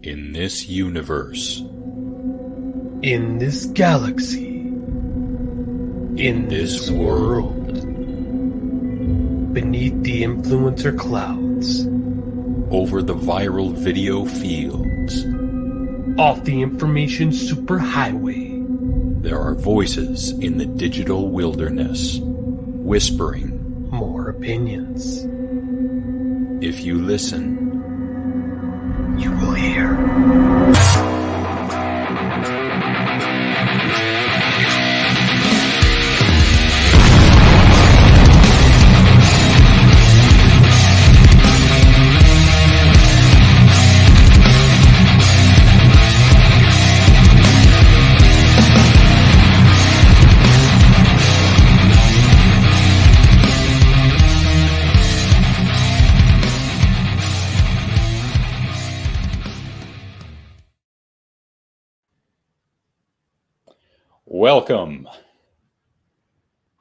In this universe, In this galaxy, in this world, beneath the influencer clouds, over the viral video fields, off the information superhighway, there are voices in the digital wilderness, whispering. more opinions. If you listen, You will hear. welcome.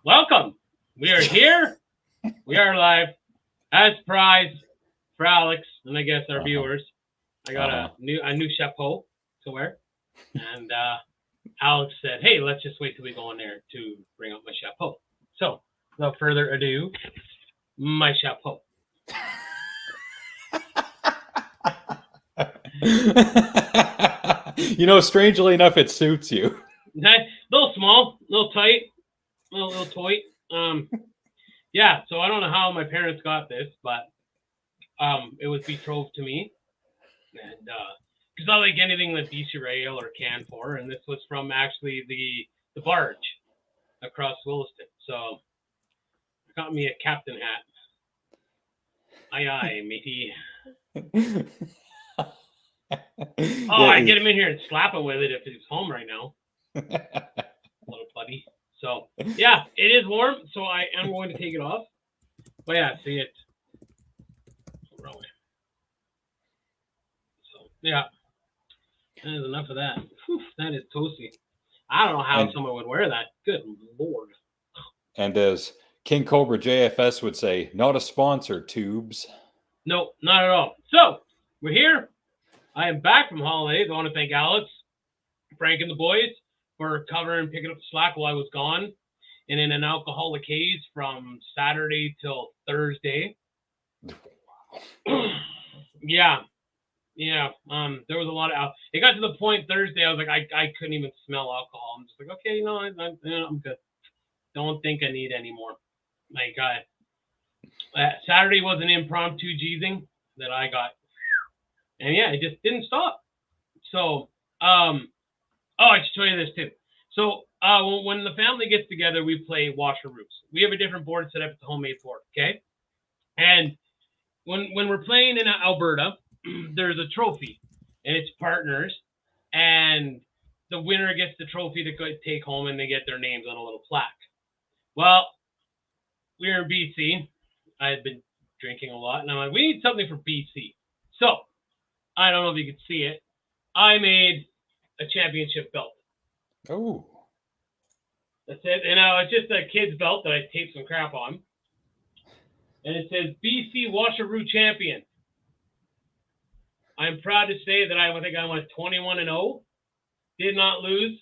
Welcome. We are here. We are live. As prize for Alex and I guess our viewers, I got a new chapeau to wear, and Alex said, "Hey, let's just wait till we go in there to bring up my chapeau." So, without further ado, my chapeau. Strangely enough, it suits you. A little small, a little tight, a little toy. Yeah. So I don't know how my parents got this, but it was betrothed to me, and because I like anything that BC Rail or Can for, and this was from actually the barge across Williston. So I got me a captain hat. Aye, aye, matey. I'd get him in here and slap him with it if he's home right now. Little buddy. So, yeah, it is warm, so I am going to take it off. But yeah, see it. So, yeah. That is enough of that. Whew, that is toasty. I don't know how someone would wear that. Good Lord. And as King Cobra JFS would say, not a sponsor, tubes. No, not at all. So, we're here. I am back from holidays. I want to thank Alex, Frank, and the boys for covering, picking up the slack while I was gone, and in an alcoholic haze from Saturday till Thursday. Yeah. There was a lot of. It got to the point Thursday I was like, I couldn't even smell alcohol. I'm just like, okay, I'm good. Don't think I need any more. Like Saturday was an impromptu Jeezing that I got. And yeah, it just didn't stop. So, I should tell you this too. So, when the family gets together, we play washer roofs. We have a different board set up. It's a homemade board, okay? And when we're playing in Alberta, there's a trophy, and it's partners, and the winner gets the trophy to take home, and they get their names on a little plaque. Well, we're in BC. I had been drinking a lot, and I'm like, we need something for BC. So, I don't know if you can see it. I made a championship belt. Oh. That's it. And it's just a kid's belt that I taped some crap on. And it says BC Washeroo Champion. I'm proud to say that I think I went 21-0. Did not lose.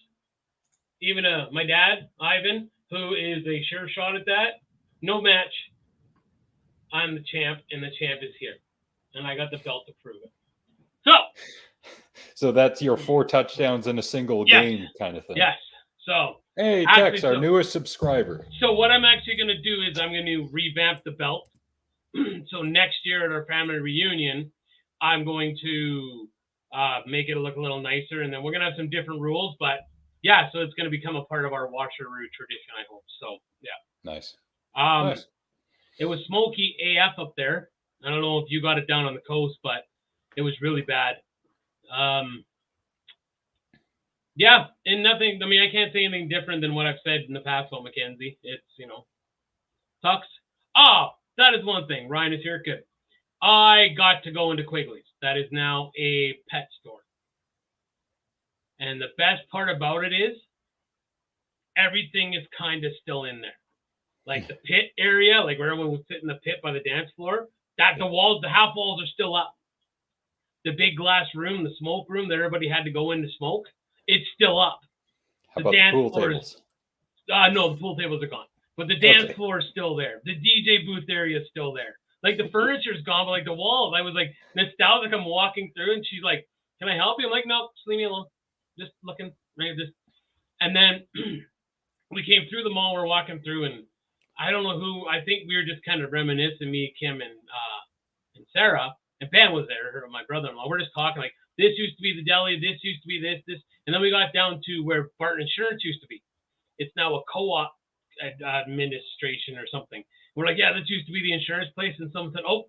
Even my dad, Ivan, who is a sure shot at that. No match. I'm the champ, and the champ is here. And I got the belt to prove it. So that's your 4 touchdowns in a single game kind of thing. Yes. So hey, Tex, our newest subscriber. So what I'm actually going to do is I'm going to revamp the belt. So next year at our family reunion, I'm going to make it look a little nicer, and then we're going to have some different rules. But yeah, so it's going to become a part of our washeroo tradition, I hope. So yeah. Nice. Nice. It was smoky AF up there. I don't know if you got it down on the coast, but it was really bad. Yeah, and nothing. I mean, I can't say anything different than what I've said in the past about Mackenzie. It's, sucks. Oh, that is one thing. Ryan is here. Good. I got to go into Quigley's. That is now a pet store. And the best part about it is everything is kind of still in there. Like the pit area, like where everyone would sit in the pit by the dance floor, that the half walls are still up. the big glass room, the smoke room that everybody had to go in to smoke, it's still up. How about the pool tables? No, the pool tables are gone. But the dance Okay. floor is still there. The DJ booth area is still there. Like the furniture's gone, but like the walls, I was like nostalgic. I'm walking through, and she's like, "Can I help you?" I'm like, "No, just leave me alone. Just looking." Right, just. And then we came through the mall. We're walking through, and I don't know who. I think we were just kind of reminiscing. Me, Kim, and Sarah, and Ben was there. Her, my brother-in-law. We're just talking like, this used to be the deli. This used to be this, and then we got down to where Barton Insurance used to be. It's now a co-op administration or something. We're like, yeah, this used to be the insurance place. And someone said, oh,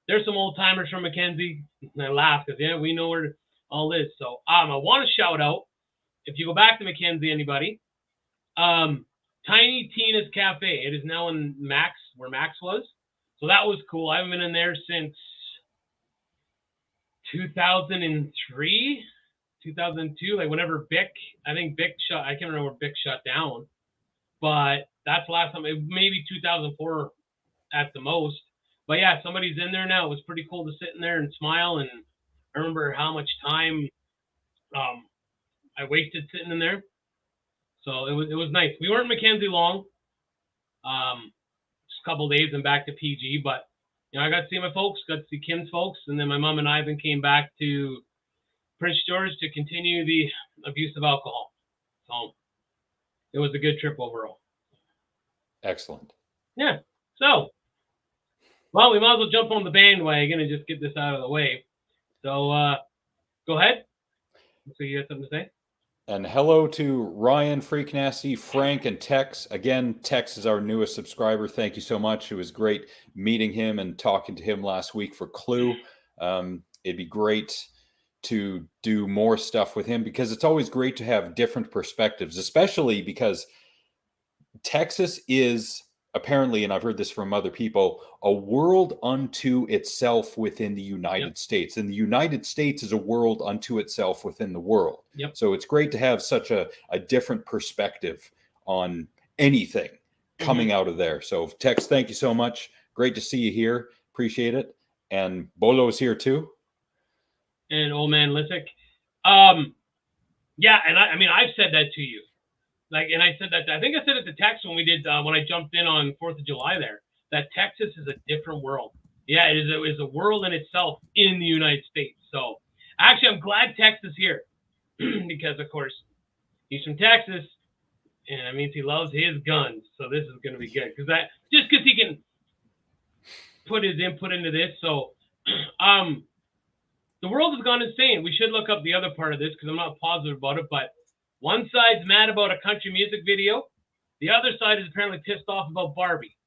there's some old timers from Mackenzie. And I laughed because, yeah, we know where all is. So I want to shout out, if you go back to Mackenzie, anybody, Tiny Tina's Cafe. It is now in Max, where Max was. So that was cool. I haven't been in there since 2003, 2002, like whenever I can't remember where Bic shut down. But that's the last time, maybe 2004 at the most. But yeah, somebody's in there now. It was pretty cool to sit in there and smile. And I remember how much time I wasted sitting in there. So it was nice. We weren't in Mackenzie long, just a couple of days and back to PG. But I got to see my folks, got to see Kim's folks, and then my mom and Ivan came back to Prince George to continue the abuse of alcohol. So it was a good trip overall. Excellent. Yeah. So, well, we might as well jump on the bandwagon and just get this out of the way. So, go ahead. So you got something to say? And hello to Ryan, Freak Nasty, Frank, and Tex. Again, Tex is our newest subscriber. Thank you so much. It was great meeting him and talking to him last week for Clue. It'd be great to do more stuff with him because it's always great to have different perspectives, especially because Texas is apparently, and I've heard this from other people, a world unto itself within the United States. And the United States is a world unto itself within the world. Yep. So it's great to have such a different perspective on anything coming out of there. So Tex, thank you so much. Great to see you here. Appreciate it. And Bolo's here too. And old man Lissick. Yeah, and I mean, I've said that to you. And I said that, I think I said it to Tex when we did, when I jumped in on 4th of July there, that Texas is a different world. Yeah, it is a world in itself in the United States. So actually, I'm glad Tex is here because, of course, he's from Texas, and that means he loves his guns. So this is going to be good because he can put his input into this. So, the world has gone insane. We should look up the other part of this because I'm not positive about it, but one side's mad about a country music video. The other side is apparently pissed off about Barbie.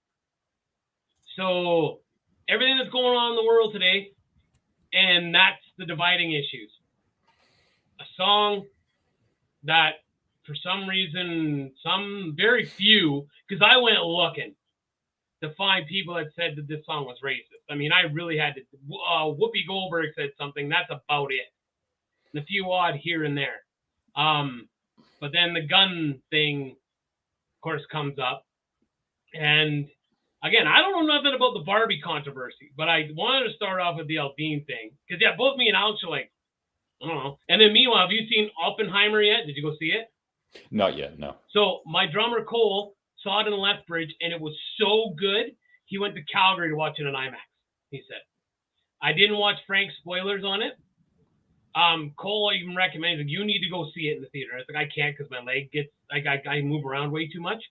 So everything that's going on in the world today, and that's the dividing issues. A song that for some reason, some very few, because I went looking to find people that said that this song was racist. I mean, I really had to. Whoopi Goldberg said something. That's about it. And a few odd here and there. But then the gun thing, of course, comes up. And again, I don't know nothing about the Barbie controversy, but I wanted to start off with the Aldine thing. Because, yeah, both me and Alex are like, I don't know. And then meanwhile, have you seen Oppenheimer yet? Did you go see it? Not yet, no. So my drummer, Cole, saw it in the Lethbridge, and it was so good, he went to Calgary to watch it in IMAX, he said. I didn't watch Frank's spoilers on it. Cole even recommended, you need to go see it in the theater. I was like, I can't because my leg gets, I move around way too much.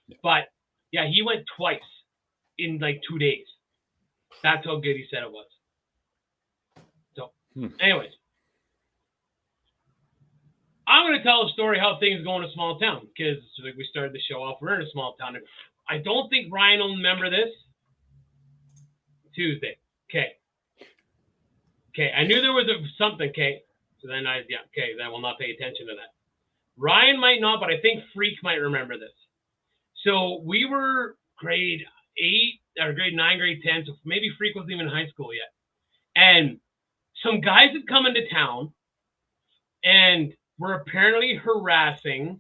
Yeah. But, yeah, he went twice in like 2 days. That's how good he said it was. So, anyways. I'm going to tell a story how things go in a small town because like we started the show off. We're in a small town. I don't think Ryan will remember this. Tuesday. Okay. I knew there was something. Okay. So then then I will not pay attention to that. Ryan might not, but I think Freak might remember this. So we were grade 8 or grade 9, grade 10. So maybe Freak wasn't even in high school yet. And some guys had come into town and were apparently harassing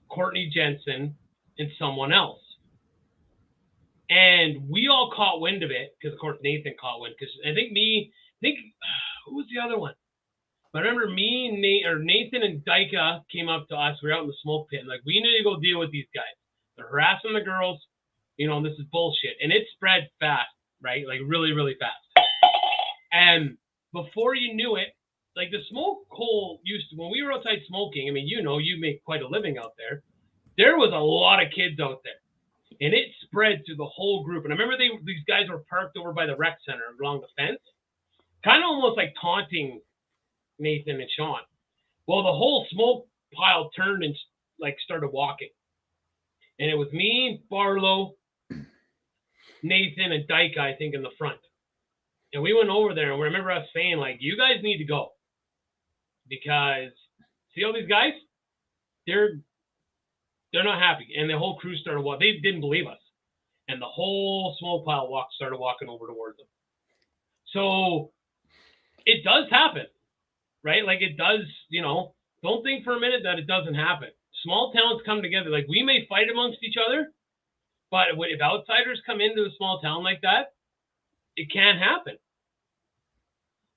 Courtney Jensen and someone else. And we all caught wind of it because, of course, Nathan caught wind. Because I think who was the other one? I remember Nathan and Dyka came up to us. We were out in the smoke pit. And like, we need to go deal with these guys. They're harassing the girls. You know, this is bullshit. And it spread fast, right? Like really, really fast. And before you knew it, like the smoke hole used to, when we were outside smoking, I mean, you know, you make quite a living out there. There was a lot of kids out there. And it spread to the whole group. And I remember these guys were parked over by the rec center along the fence, kind of almost like taunting Nathan and Sean. Well, the whole smoke pile turned and like started walking. And it was me, Barlow, Nathan, and Dyke, I think, in the front. And we went over there, and we remember us saying, like, you guys need to go. Because, see all these guys? They're not happy. And the whole crew started walking. They didn't believe us. And the whole smoke pile started walking over towards them. So, it does happen, right? Like, it does, you know, don't think for a minute that it doesn't happen. Small towns come together. Like, we may fight amongst each other, but if outsiders come into a small town like that, it can happen.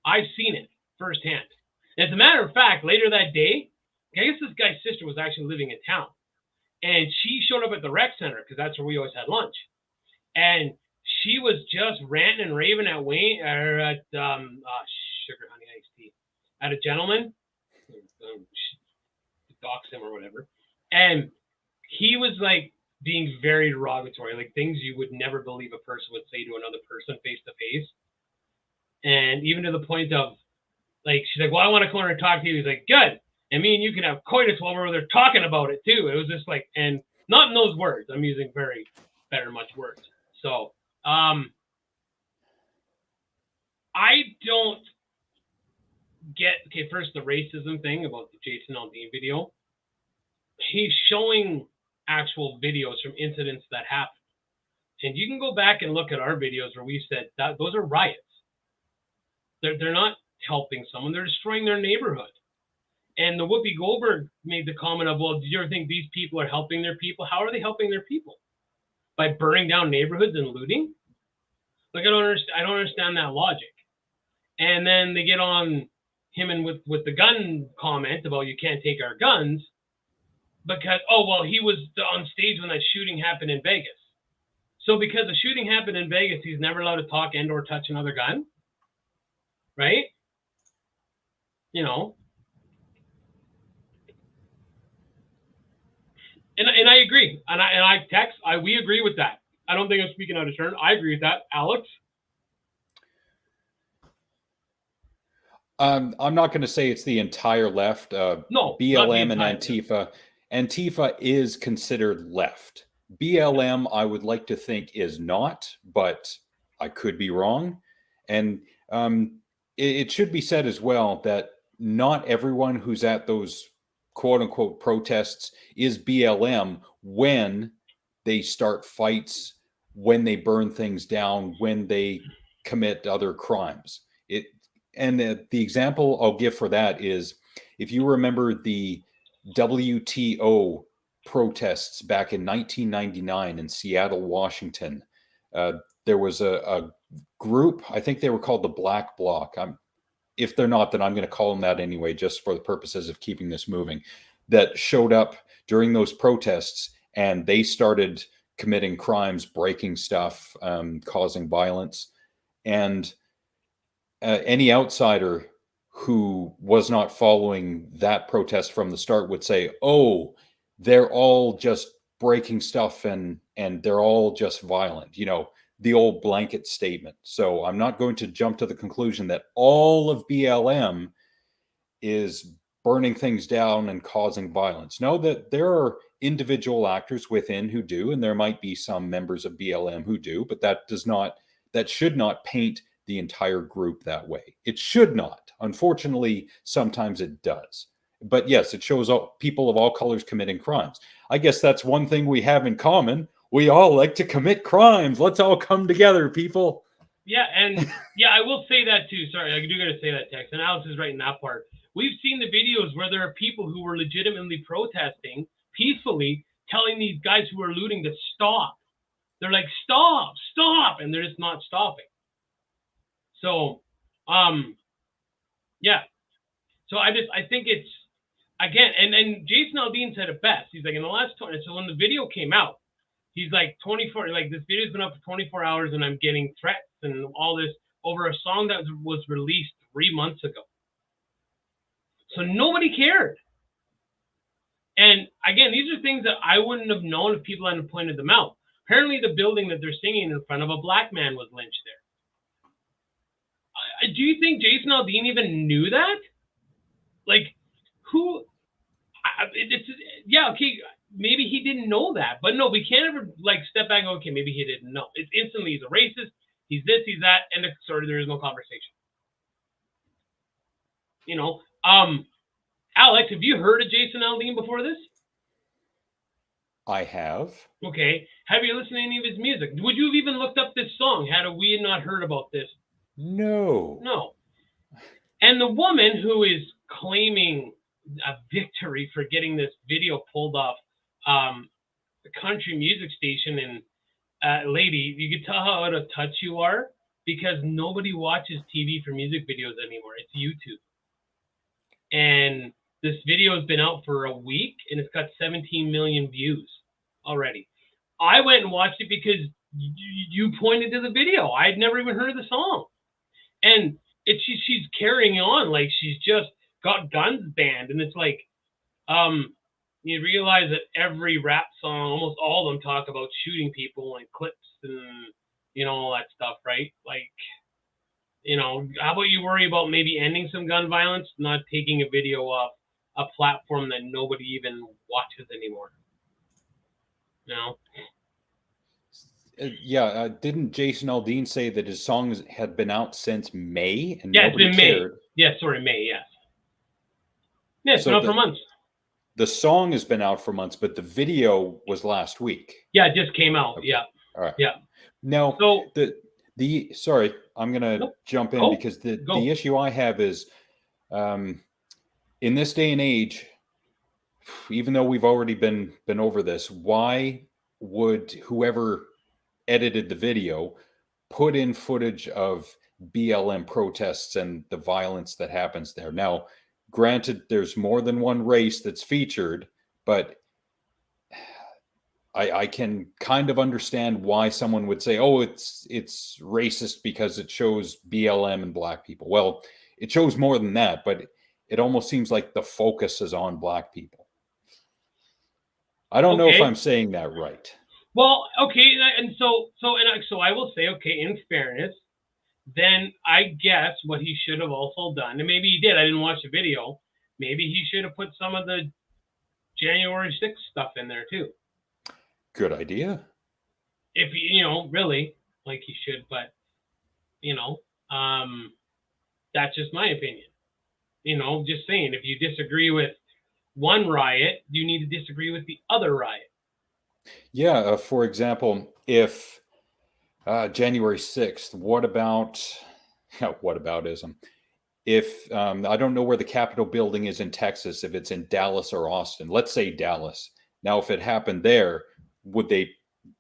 I've seen it firsthand. As a matter of fact, later that day, I guess this guy's sister was actually living in town. And she showed up at the rec center because that's where we always had lunch. And she was just ranting and raving at Wayne, or at Sugar Honey Iced Tea, at a gentleman, dox him or whatever. And he was like being very derogatory, like things you would never believe a person would say to another person face to face. And even to the point of, like, she's like, well, I want to come over and talk to you. He's like, good. And me and you can have coitus while we're there talking about it too. It was just like, and not in those words. I'm using very better much words. So, I don't get, okay, first the racism thing about the Jason Aldean video. He's showing actual videos from incidents that happened. And you can go back and look at our videos where we said that those are riots. They're not helping someone, they're destroying their neighborhood. And the Whoopi Goldberg made the comment of, well, do you ever think these people are helping their people? How are they helping their people? By burning down neighborhoods and looting? Like, I don't understand that logic. And then they get on him and with the gun comment about you can't take our guns because, oh, well, he was on stage when that shooting happened in Vegas. So because the shooting happened in Vegas, he's never allowed to talk and or touch another gun? Right? You know. And I agree. And we agree with that. I don't think I'm speaking out of turn. I agree with that. Alex? I'm not going to say it's the entire left. No, BLM and Antifa. Antifa is considered left. BLM, I would like to think, is not, but I could be wrong. And it should be said as well that not everyone who's at those quote unquote protests is BLM when they start fights, when they burn things down, when they commit other crimes. The example I'll give for that is, if you remember the WTO protests back in 1999 in Seattle, Washington, there was a group, I think they were called the Black Bloc. If they're not, then I'm going to call them that anyway, just for the purposes of keeping this moving, that showed up during those protests, and they started committing crimes, breaking stuff, causing violence. And any outsider who was not following that protest from the start would say, oh, they're all just breaking stuff and they're all just violent, you know, the old blanket statement. So I'm not going to jump to the conclusion that all of BLM is burning things down and causing violence. No, that there are individual actors within who do, and there might be some members of BLM who do, but that should not paint the entire group that way. It should not. Unfortunately, sometimes it does. But yes, it shows people of all colors committing crimes. I guess that's one thing we have in common. We all like to commit crimes. Let's all come together, people. Yeah, and yeah, I will say that too. Sorry, I do got to say that, Tex. And Alex is right in that part. We've seen the videos where there are people who were legitimately protesting peacefully, telling these guys who are looting to stop. They're like, stop, and they're just not stopping. So, yeah. So I think it's, again, and Jason Aldean said it best. He's like, in the last 20, so when the video came out, he's like 24, like this video's been up for 24 hours and I'm getting threats and all this over a song that was released 3 months ago. So nobody cared. And again, these are things that I wouldn't have known if people hadn't pointed them out. Apparently the building that they're singing in front of, a black man was lynched there. Do you think Jason Aldean even knew that? Like, who? Yeah, okay, maybe he didn't know that, but no, we can't ever like step back and go, okay, maybe he didn't know. It's instantly he's a racist, he's this, he's that, and sorry, there is no conversation. You know, Alex, have you heard of Jason Aldean before this? I have. Okay, have you listened to any of his music? Would you have even looked up this song had we not heard about this? No. And the woman who is claiming a victory for getting this video pulled off the country music station, and lady, you can tell how out of touch you are because nobody watches TV for music videos anymore. It's YouTube. And this video has been out for a week and it's got 17 million views already. I went and watched it because you pointed to the video. I had never even heard of the song. And she's carrying on like she's just got guns banned. And it's like, you realize that every rap song, almost all of them talk about shooting people and clips and, you know, all that stuff, right? Like, you know, how about you worry about maybe ending some gun violence, not taking a video off a platform that nobody even watches anymore? You know? Yeah, didn't Jason Aldean say that his songs had been out since May and Yeah, it's nobody been cared? May. Yeah, sorry, May, yes. Yeah, it's So been out for months. The song has been out for months, but the video was last week. Yeah, it just came out. Okay. Yeah. All right. Yeah. Now, So the sorry, I'm gonna jump in because the issue I have is, in this day and age, even though we've already been over this, why would whoever edited the video put in footage of BLM protests and the violence that happens there? Now, granted, there's more than one race that's featured, but I can kind of understand why someone would say, oh, it's racist because it shows BLM and black people. Well, it shows more than that, but it almost seems like the focus is on black people. I don't know if I'm saying that right. Well, okay, and so I will say, okay, in fairness, then I guess what he should have also done, and maybe he did, I didn't watch the video, maybe he should have put some of the January 6th stuff in there too. Good idea. If you know, really, like he should, but you know, that's just my opinion. You know, just saying, if you disagree with one riot, you need to disagree with the other riot. Yeah, for example, if January 6th, what about whataboutism? If I don't know where the Capitol building is in Texas, if it's in Dallas or Austin, let's say Dallas. Now, if it happened there, would they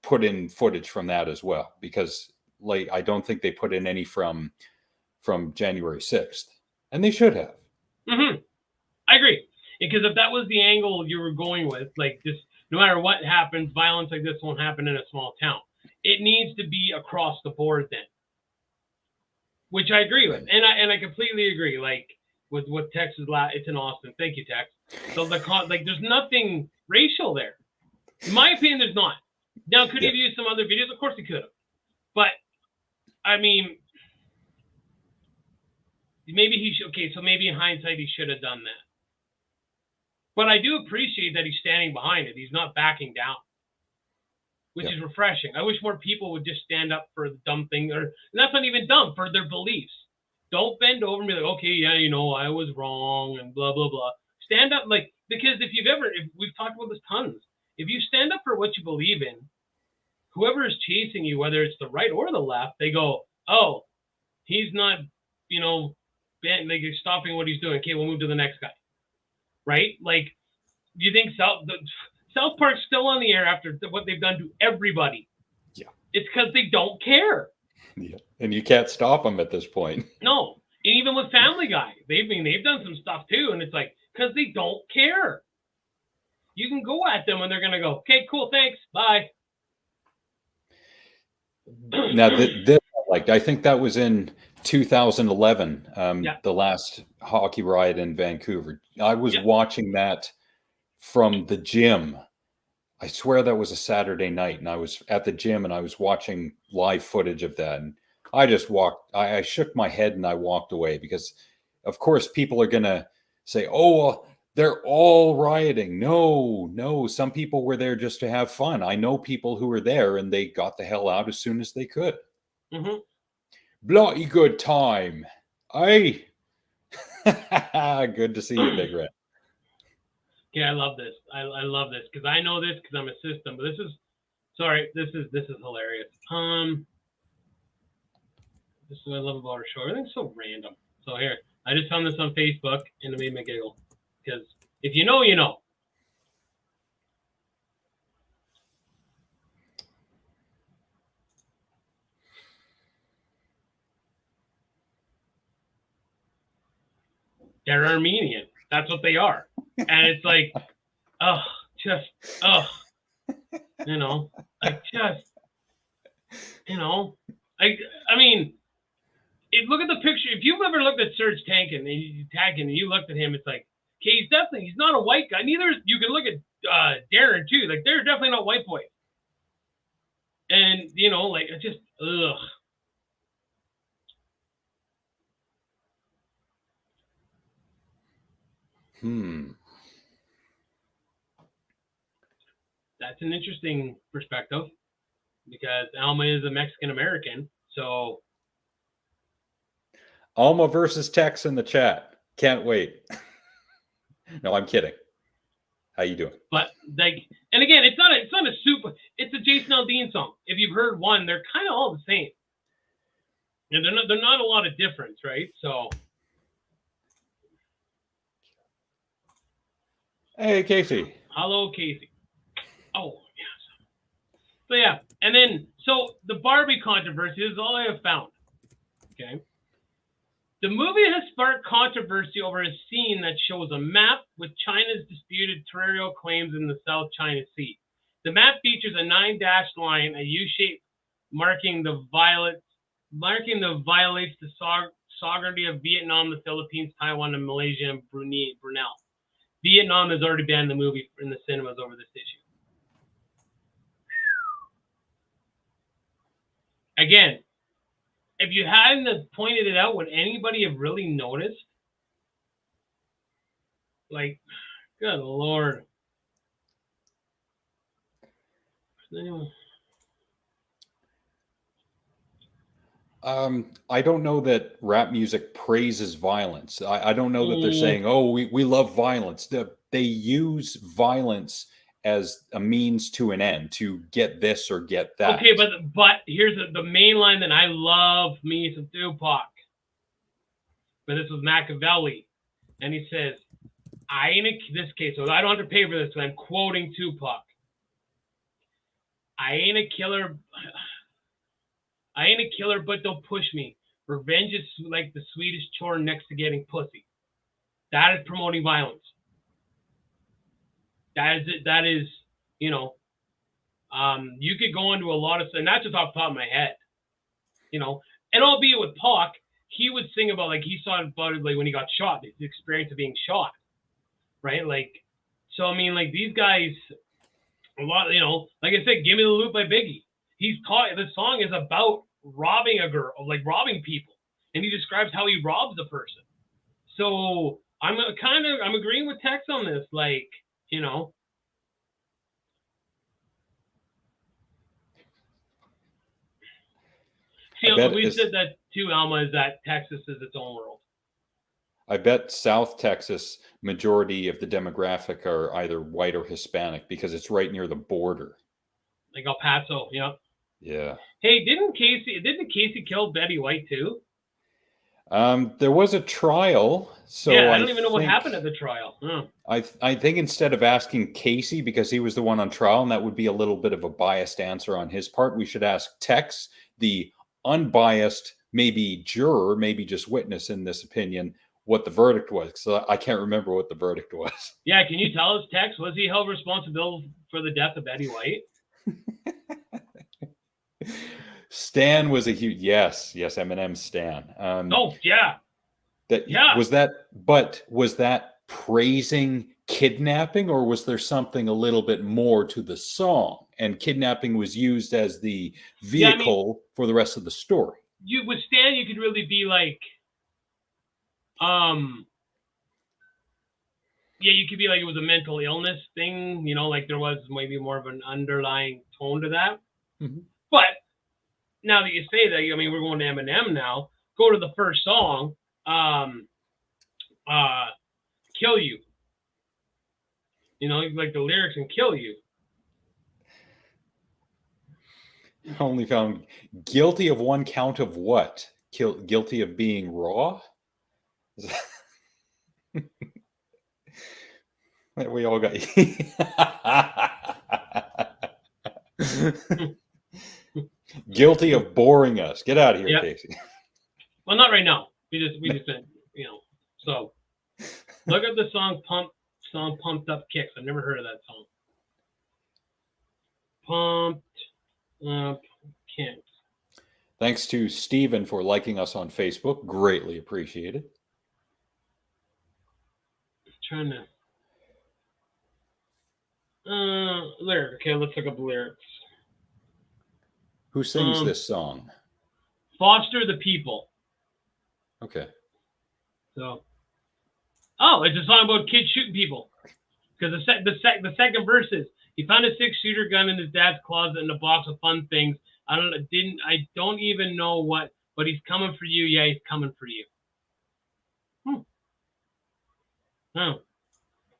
put in footage from that as well? Because like I don't think they put in any from January 6th, and they should have. Mm-hmm. I agree, because if that was the angle you were going with, like this, no matter what happens, violence like this won't happen in a small town. It needs to be across the board then, which I agree with, and I completely agree. Like with what Tex is, it's in Austin. Thank you, Tex. So there's nothing racial there. In my opinion, there's not. Now, could he have used some other videos? Of course he could have. But I mean, maybe he should. Okay, so maybe in hindsight he should have done that. But I do appreciate that he's standing behind it. He's not backing down, which is refreshing. I wish more people would just stand up for the dumb thing, and that's not even dumb, for their beliefs. Don't bend over and be like, okay, yeah, you know, I was wrong and blah, blah, blah. Stand up, like, because if we've talked about this tons, if you stand up for what you believe in, whoever is chasing you, whether it's the right or the left, they go, oh, he's not, you know, like stopping what he's doing. Okay, we'll move to the next guy. Right? Like, do you think South Park's still on the air after what they've done to everybody? Yeah. It's because they don't care. Yeah. And you can't stop them at this point. No. And even with Family Guy, they've done some stuff too, and it's like, because they don't care. You can go at them and they're gonna go, okay, cool, thanks, bye. Now, this like I think that was in 2011, Yeah. the last hockey riot in Vancouver. I was Yeah. watching that from the gym. I swear that was a Saturday night, and I was at the gym and I was watching live footage of that. And I just walked, I shook my head and I walked away because, of course, people are going to say, oh, well, they're all rioting. No, no, some people were there just to have fun. I know people who were there and they got the hell out as soon as they could. Mm-hmm. Bloody good time. Aye. Good to see you, Big Red. Yeah, I love this. I love this because I know this because I'm a system. But this is hilarious. This is what I love about our show. Everything's so random. So here, I just found this on Facebook and it made me giggle because if you know, you know. They're Armenian. That's what they are. And it's like, you know, I mean, look at the picture. If you've ever looked at Serge Tankin and you looked at him, it's like, okay, he's not a white guy. Neither you can look at Darren too. Like they're definitely not white boys. And you know, like it's just ugh. That's an interesting perspective because Alma is a Mexican American. So Alma versus Tex in the chat. Can't wait. No, I'm kidding. How you doing? But like, and again, it's not a super. It's a Jason Aldean song. If you've heard one, they're kind of all the same. And they're not a lot of difference, right? So. Hey, Casey. Hello, Casey. Oh, yes. So, yeah. And then, so the Barbie controversy is all I have found. Okay. The movie has sparked controversy over a scene that shows a map with China's disputed territorial claims in the South China Sea. The map features a 9-dashed line, a U-shape, marking the violates the sovereignty of Vietnam, the Philippines, Taiwan, and Malaysia, and Brunei. Vietnam has already banned the movie in the cinemas over this issue. Again, if you hadn't pointed it out, would anybody have really noticed? Like, good Lord. I don't know that rap music praises violence. I don't know that they're saying, oh, we love violence. They use violence as a means to an end to get this or get that. Okay, but here's the main line that I love me some Tupac. But this was Machiavelli. And he says, this case, so I don't have to pay for this, but I'm quoting Tupac. I ain't a killer, but don't push me. Revenge is like the sweetest chore next to getting pussy. That is promoting violence. That is, you know, you could go into a lot of, and that's just off the top of my head, you know, and albeit with Pac, he would sing about, like, he saw about it, like, when he got shot, the experience of being shot, right? Like, so, I mean, like, these guys, a lot, you know, like I said, Give Me the Loot by Biggie. The song is about robbing a girl, like robbing people. And he describes how he robs a person. So I'm agreeing with Tex on this. Like, you know. See, we said that too, Alma, is that Texas is its own world. I bet South Texas, majority of the demographic are either white or Hispanic because it's right near the border. Like El Paso, yeah. Yeah. Hey, didn't Casey kill Betty White too? There was a trial, so Yeah, I I don't even know what think happened at the trial. Oh. I think instead of asking Casey because he was the one on trial, and that would be a little bit of a biased answer on his part, we should ask Tex, the unbiased, maybe juror, maybe just witness in this opinion, what the verdict was. So I can't remember what the verdict was. Yeah, can you tell us, Tex, was he held responsible for the death of Betty White? Stan was a huge yes, Eminem Stan. Oh, yeah. That Yeah. was that praising kidnapping, or was there something a little bit more to the song? And kidnapping was used as the Yeah, I mean, vehicle for the rest of the story. with Stan, you could really be like, yeah, you could be like it was a mental illness thing, you know, like there was maybe more of an underlying tone to that. Mm-hmm. But now that you say that, I mean, we're going to Eminem now. Go to the first song, "Kill You." You know, like the lyrics and "Kill You." Only found guilty of one count of what? Guilty of being raw? We all got guilty of boring us. Get out of here, Yep. Casey. Well, not right now. We just said, you know. So look up the song "Pumped Up Kicks." I've never heard of that song. Pumped Up Kicks. Thanks to Steven for liking us on Facebook. Greatly appreciated. Trying to lyric. Okay, let's look up lyrics. Who sings this song? Foster the People. Okay. So, it's a song about kids shooting people. Because the second verse is, he found a 6-shooter gun in his dad's closet and a box of fun things. I don't even know what, but he's coming for you. Yeah, he's coming for you. Oh,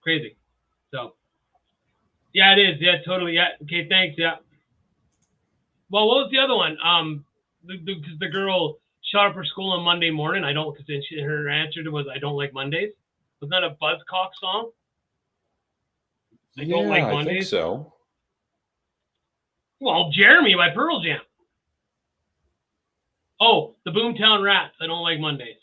crazy. So, yeah, it is. Yeah, totally. Yeah. Okay, thanks. Yeah. Well, what was the other one? The girl shot up her school on Monday morning. Because her answer was, "I don't like Mondays." Was that a Buzzcock song? I don't like Mondays. I think so. Well, Jeremy by Pearl Jam. Oh, the Boomtown Rats. I don't like Mondays.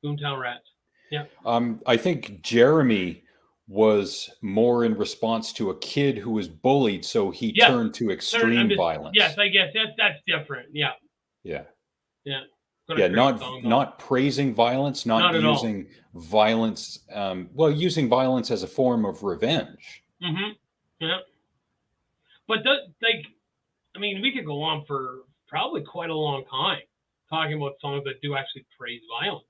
Boomtown Rats. Yeah. I think Jeremy was more in response to a kid who was bullied, so he turned to extreme violence. Yes, I guess that's different. Yeah. Yeah. Yeah. Yeah, not praising violence, not using violence. Using violence as a form of revenge. Mm-hmm. Yeah. But we could go on for probably quite a long time talking about songs that do actually praise violence.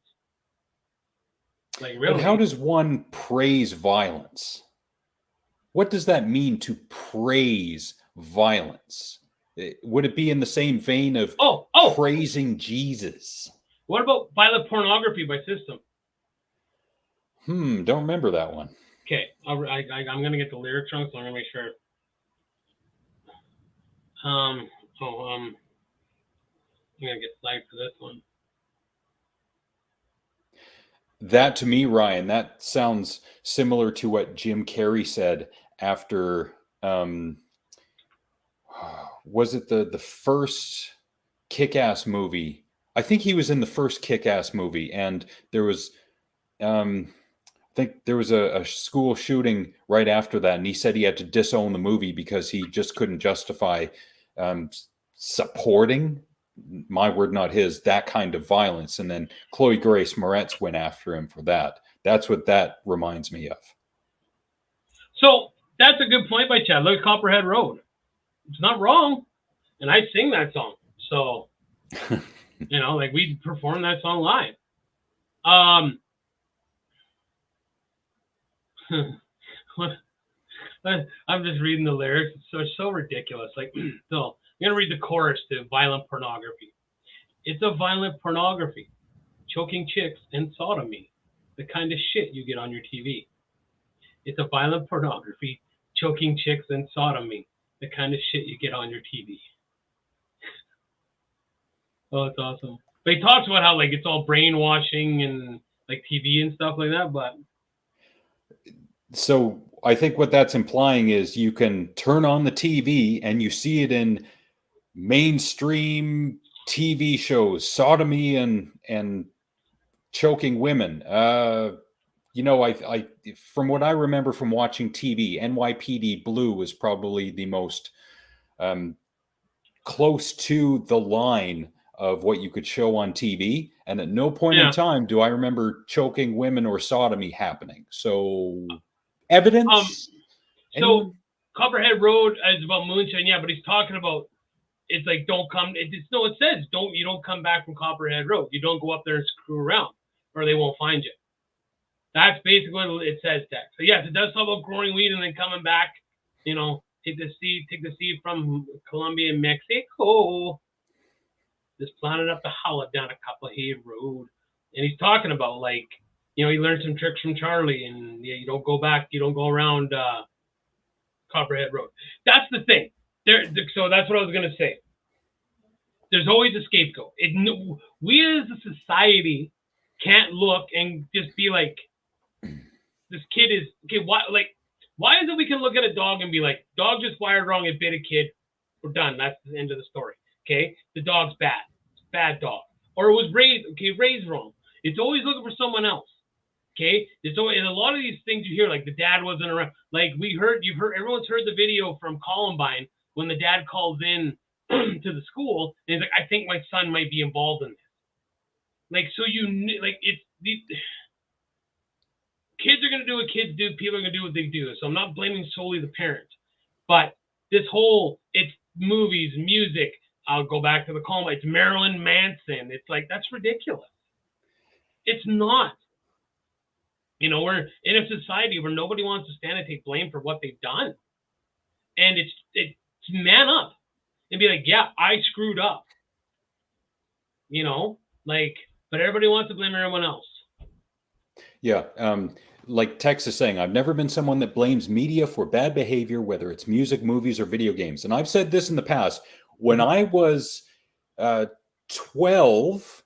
Like, really? But how does one praise violence? What does that mean to praise violence? Would it be in the same vein of praising Jesus? What about violent pornography by System? Don't remember that one. Okay, I'm gonna get the lyrics wrong, so I'm gonna make sure. I'm gonna get flagged for this one. That, to me, Ryan, that sounds similar to what Jim Carrey said after. Was it the first Kick-Ass movie? I think he was in the first Kick-Ass movie, and there was, I think there was a school shooting right after that, and he said he had to disown the movie because he just couldn't justify supporting, my word, not his, that kind of violence. And then Chloe Grace Moretz went after him for that. That's what that reminds me of. So that's a good point by Chad. Look at Copperhead Road. It's not wrong. And I sing that song. So, we perform that song live. I'm just reading the lyrics. It's so ridiculous. So I'm going to read the chorus to Violent Pornography. It's a violent pornography. Choking chicks and sodomy. The kind of shit you get on your TV. It's a violent pornography. Choking chicks and sodomy. The kind of shit you get on your TV. Oh, it's awesome. But he talks about how like it's all brainwashing and like TV and stuff like that. But So I think what that's implying is you can turn on the TV and you see it in mainstream TV shows, sodomy and choking women. I from what I remember from watching TV, NYPD Blue was probably the most close to the line of what you could show on TV. And at no point in yeah, time do I remember choking women or sodomy happening. So um, evidence? so Anyone? Copperhead Road is about moonshine, yeah, but he's talking about it's like don't come. It says don't come back from Copperhead Road. You don't go up there and screw around, or they won't find you. That's basically what it says, Tex. So yes, it does talk about growing weed and then coming back. You know, take the seed from Colombia and Mexico. Just planted up the hollow down a Copperhead Road, and he's talking about like he learned some tricks from Charlie, and yeah, you don't go back, you don't go around Copperhead Road. That's the thing. So that's what I was gonna say. There's always a scapegoat. We as a society can't look and just be like, this kid is okay. Why is it we can look at a dog and be like, dog just wired wrong and bit a kid? We're done. That's the end of the story. Okay, the dog's bad. It's a bad dog, or it was raised wrong. It's always looking for someone else. Okay, there's always a lot of these things you hear, like the dad wasn't around. Like everyone's heard the video from Columbine when the dad calls in to the school and he's like, I think my son might be involved in this. Like, so kids are going to do what kids do. People are going to do what they do. So I'm not blaming solely the parents. But it's movies, music. I'll go back to the Columbine. It's Marilyn Manson. It's like, that's ridiculous. It's not. We're in a society where nobody wants to stand and take blame for what they've done. And it's man up and be like, yeah, I screwed up. But everybody wants to blame everyone else. Yeah. Like Tex is saying, I've never been someone that blames media for bad behavior, whether it's music, movies, or video games. And I've said this in the past. When I was 12,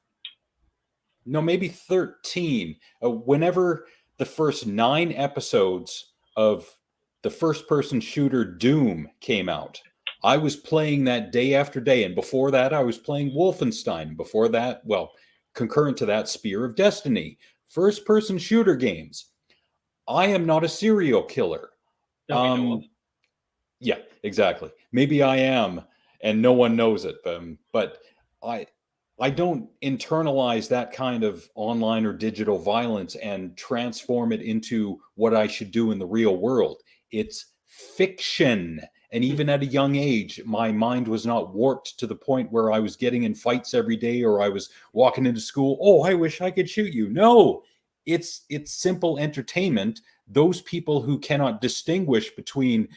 no, maybe 13, whenever the first 9 episodes of the first-person shooter Doom came out, I was playing that day after day. And before that, I was playing Wolfenstein. Before that, well, concurrent to that, Spear of Destiny. First-person shooter games. I am not a serial killer. That we know of. Yeah, exactly. Maybe I am, and no one knows it. But I don't internalize that kind of online or digital violence and transform it into what I should do in the real world. It's fiction. And even at a young age, my mind was not warped to the point where I was getting in fights every day or I was walking into school. Oh, I wish I could shoot you. No, it's simple entertainment. Those people who cannot distinguish between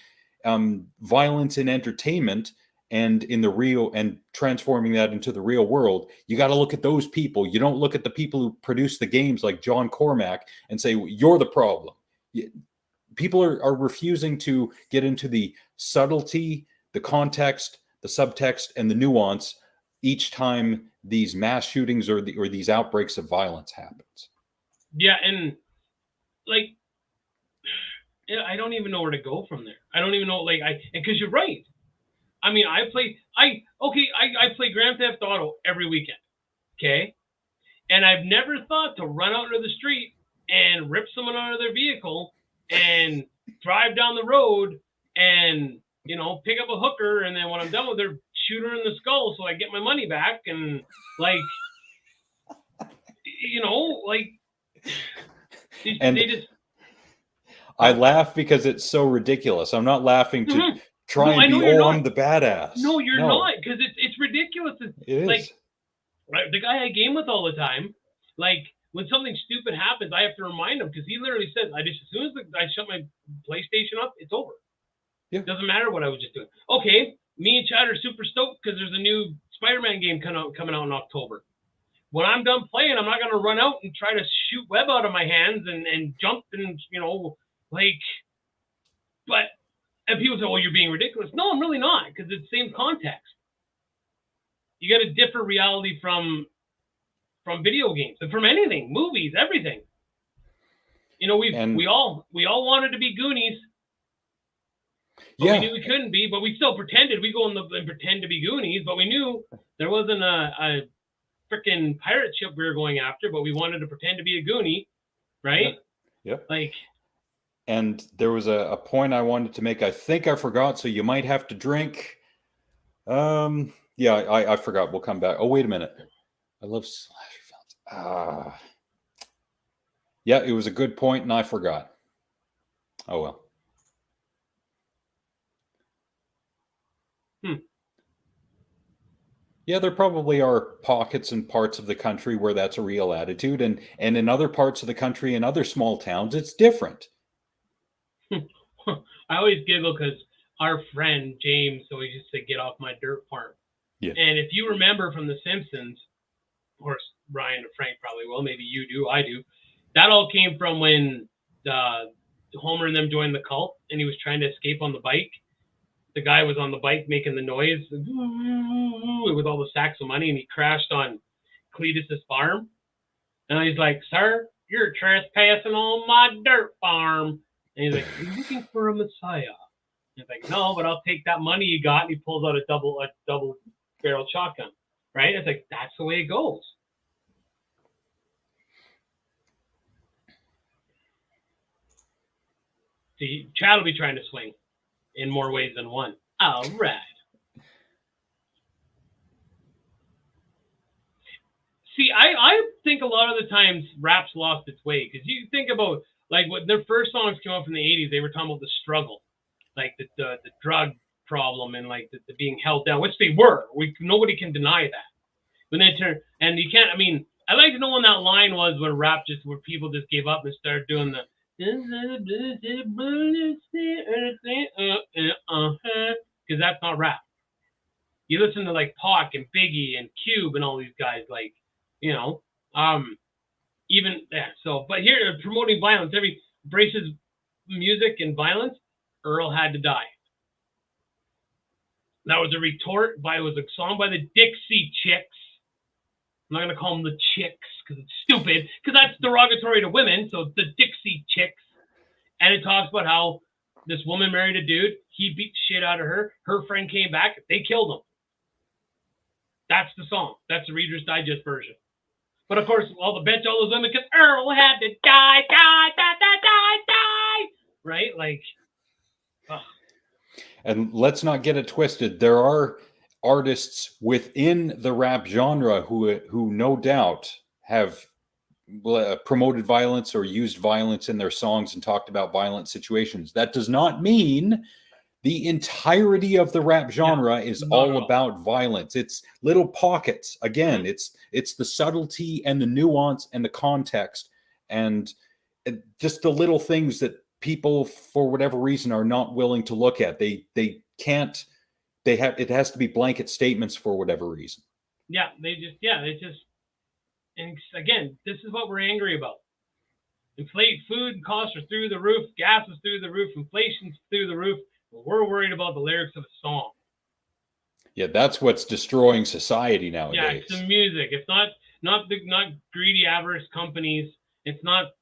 violence in entertainment and in the real and transforming that into the real world, you got to look at those people. You don't look at the people who produce the games like John Cormack and say, you're the problem. People are refusing to get into the subtlety, the context, the subtext, and the nuance each time these mass shootings or these outbreaks of violence happens. Yeah, and like, I don't even know where to go from there. I don't even know, because you're right. I mean, I play Grand Theft Auto every weekend, okay? And I've never thought to run out into the street and rip someone out of their vehicle and drive down the road and, pick up a hooker, and then when I'm done with her, shoot her in the skull so I get my money back, and, I laugh because it's so ridiculous. I'm not laughing to try and be, I'm the badass. No, you're not, because it's ridiculous. It is. Like, the guy I game with all the time, like, when something stupid happens, I have to remind him, because he literally says, as soon as I shut my PlayStation up, it's over. Yeah. Doesn't matter what I was just doing. Okay, me and Chad are super stoked because there's a new Spider-Man game coming out in October. When I'm done playing, I'm not going to run out and try to shoot web out of my hands and jump and, and people say, well, you're being ridiculous. No, I'm really not, because it's the same context. You got to differ reality from from video games and from anything, movies, everything. You know, we all wanted to be Goonies. But we knew we couldn't be, but we still pretended. We go and pretend to be Goonies, but we knew there wasn't a freaking pirate ship we were going after, but we wanted to pretend to be a Goonie, right? Yep. Like, and there was a point I wanted to make. I think I forgot, so you might have to drink. Yeah, I forgot. We'll come back. Oh, wait a minute. I love slasher films. Yeah, it was a good point, and I forgot. Oh, well. Yeah, there probably are pockets and parts of the country where that's a real attitude, and in other parts of the country, in other small towns, it's different. I always giggle because our friend James always used to get off my dirt farm. Yeah. And if you remember from The Simpsons, of course, Ryan and Frank probably will, maybe you do, I do. That all came from when Homer and them joined the cult, and he was trying to escape on the bike. The guy was on the bike making the noise with all the sacks of money, and he crashed on Cletus's farm. And he's like, "Sir, you're trespassing on my dirt farm." And he's like, "Are you looking for a messiah?" And he's like, "No, but I'll take that money you got." And he pulls out a double barrel shotgun. Right? It's like, that's the way it goes. See, Chad will be trying to swing in more ways than one. All right. See, I think a lot of the times rap's lost its way, because you think about, like, when their first songs came out from the 80s, they were talking about the struggle, like the drug problem and like the being held down, which they were. Nobody can deny that. When they turn, and you can't. I mean, I like to know when that line was where rap just where people just gave up and started doing the because that's not rap. You listen to like Pac and Biggie and Cube and all these guys, like, you know, even yeah. So, but here promoting violence, every braces music and violence. Earl had to die. That was a retort by, it was a song by the Dixie Chicks. I'm not going to call them the Chicks because it's stupid, because that's derogatory to women. So it's the Dixie Chicks. And it talks about how this woman married a dude. He beat the shit out of her. Her friend came back. They killed him. That's the song. That's the Reader's Digest version. But of course, all the bitch, all those women, because Earl had to die. Right? Like, ugh. And let's not get it twisted. There are artists within the rap genre who no doubt have promoted violence or used violence in their songs and talked about violent situations. That does not mean the entirety of the rap genre is all about violence. It's little pockets. Again, it's the subtlety and the nuance and the context and just the little things that people, for whatever reason, are not willing to look at. They can't. They have. It has to be blanket statements for whatever reason. Yeah, they just. And again, this is what we're angry about. Inflate food costs are through the roof, gas is through the roof, inflation's through the roof. But we're worried about the lyrics of a song. Yeah, that's what's destroying society nowadays. Yeah, it's the music. It's not greedy, avarice companies. It's not,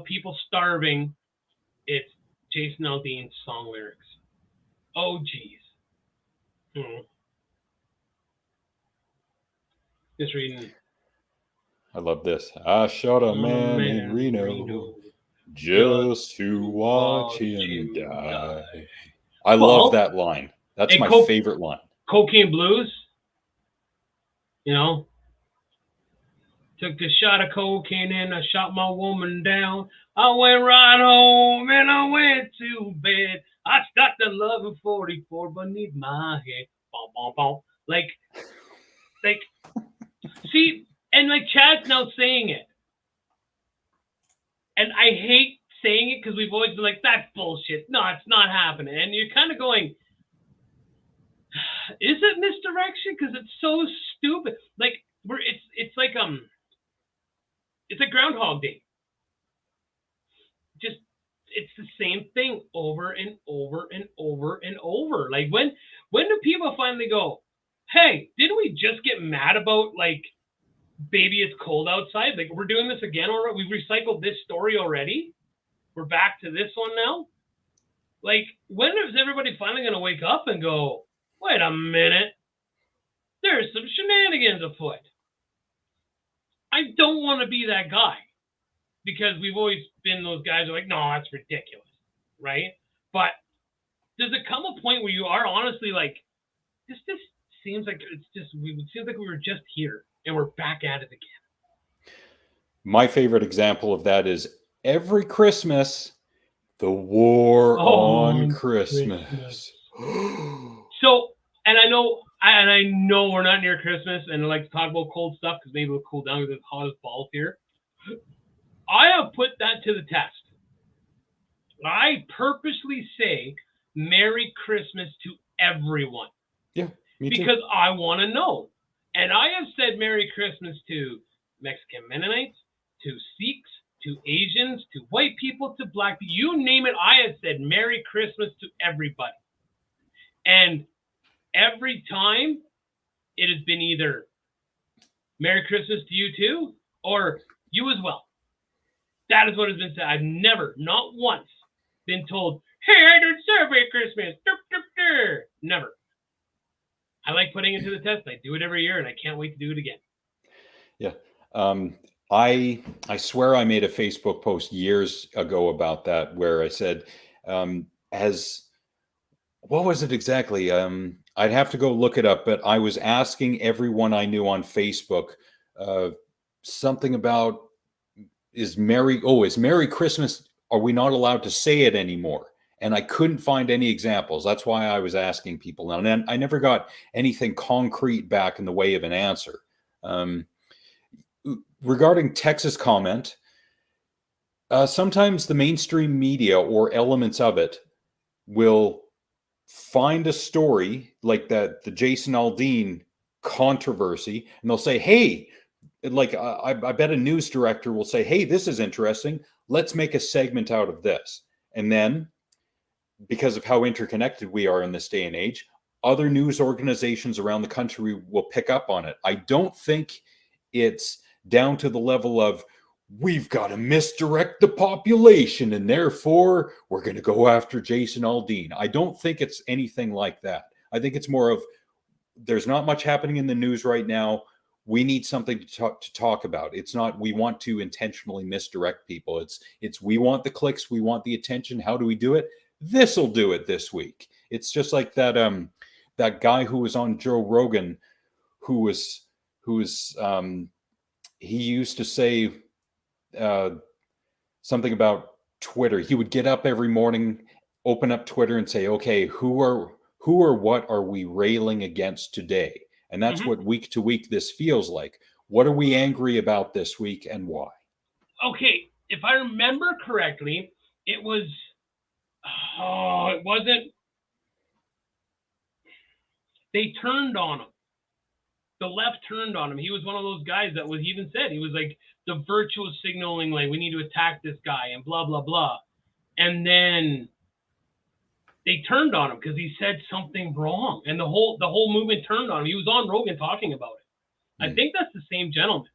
people starving. It's Jason Aldean's song lyrics. Oh, geez. Just reading. I love this. I shot a man in Reno just to watch him die. I love that line. That's my favorite line. Cocaine Blues. Took a shot of cocaine and I shot my woman down. I went right home and I went to bed. I stuck the 1144 beneath my head. Bom, bom, bom. Like, see, and like Chad's now saying it. And I hate saying it because we've always been like, that's bullshit. No, it's not happening. And you're kind of going, is it misdirection? Because it's so stupid. Like, it's like Groundhog Day. Just, it's the same thing over and over and over and over. Like, when do people finally go, hey, didn't we just get mad about like baby, it's cold outside. Like, we're doing this again already. We've recycled this story already. We're back to this one now. Like, when is everybody finally going to wake up and go, wait a minute, there's some shenanigans afoot? I don't want to be that guy, because we've always been those guys who are like, no, that's ridiculous, right? But does it come a point where you are honestly like, this just seems like it seems like we were just here and we're back at it again? My favorite example of that is every Christmas, the war on Christmas. So, and I know we're not near Christmas, and I like to talk about cold stuff because maybe we'll cool down because it's hot as balls here. I have put that to the test. I purposely say Merry Christmas to everyone. Yeah, me too. Because I want to know. And I have said Merry Christmas to Mexican Mennonites, to Sikhs, to Asians, to white people, to black people. You name it, I have said Merry Christmas to everybody. And every time it has been either Merry Christmas to you too, or you as well. That is what has been said. I've never, not once, been told, hey, I don't celebrate Christmas. Never. I like putting it to the test. I do it every year, and I can't wait to do it again. Yeah. I swear I made a Facebook post years ago about that, where I said, what was it exactly? I'd have to go look it up, but I was asking everyone I knew on Facebook something about, is Merry Christmas, are we not allowed to say it anymore? And I couldn't find any examples. That's why I was asking people. And then I never got anything concrete back in the way of an answer. Regarding Tex's comment, sometimes the mainstream media or elements of it will find a story like the Jason Aldean controversy, and they'll say, hey, like I bet a news director will say, hey, this is interesting. Let's make a segment out of this. And then, because of how interconnected we are in this day and age, other news organizations around the country will pick up on it. I don't think it's down to the level of, we've got to misdirect the population and therefore we're going to go after Jason Aldean. I don't think it's anything like that. I think it's more of, there's not much happening in the news right now. We need something to talk about. It's not, we want to intentionally misdirect people. It's we want the clicks, we want the attention. How do we do it? This'll do it this week. It's just like that that guy who was on Joe Rogan, who was he used to say something about Twitter. He would get up every morning, open up Twitter and say, okay, who or what are we railing against today? And that's what week to week this feels like. What are we angry about this week and why? Okay, if I remember correctly, it was, it wasn't, they turned on him. The left turned on him. He was one of those guys that was, he even said, he was like the virtual signaling, like, we need to attack this guy and blah, blah, blah. And then they turned on him because he said something wrong. And the whole movement turned on him. He was on Rogan talking about it. I think that's the same gentleman.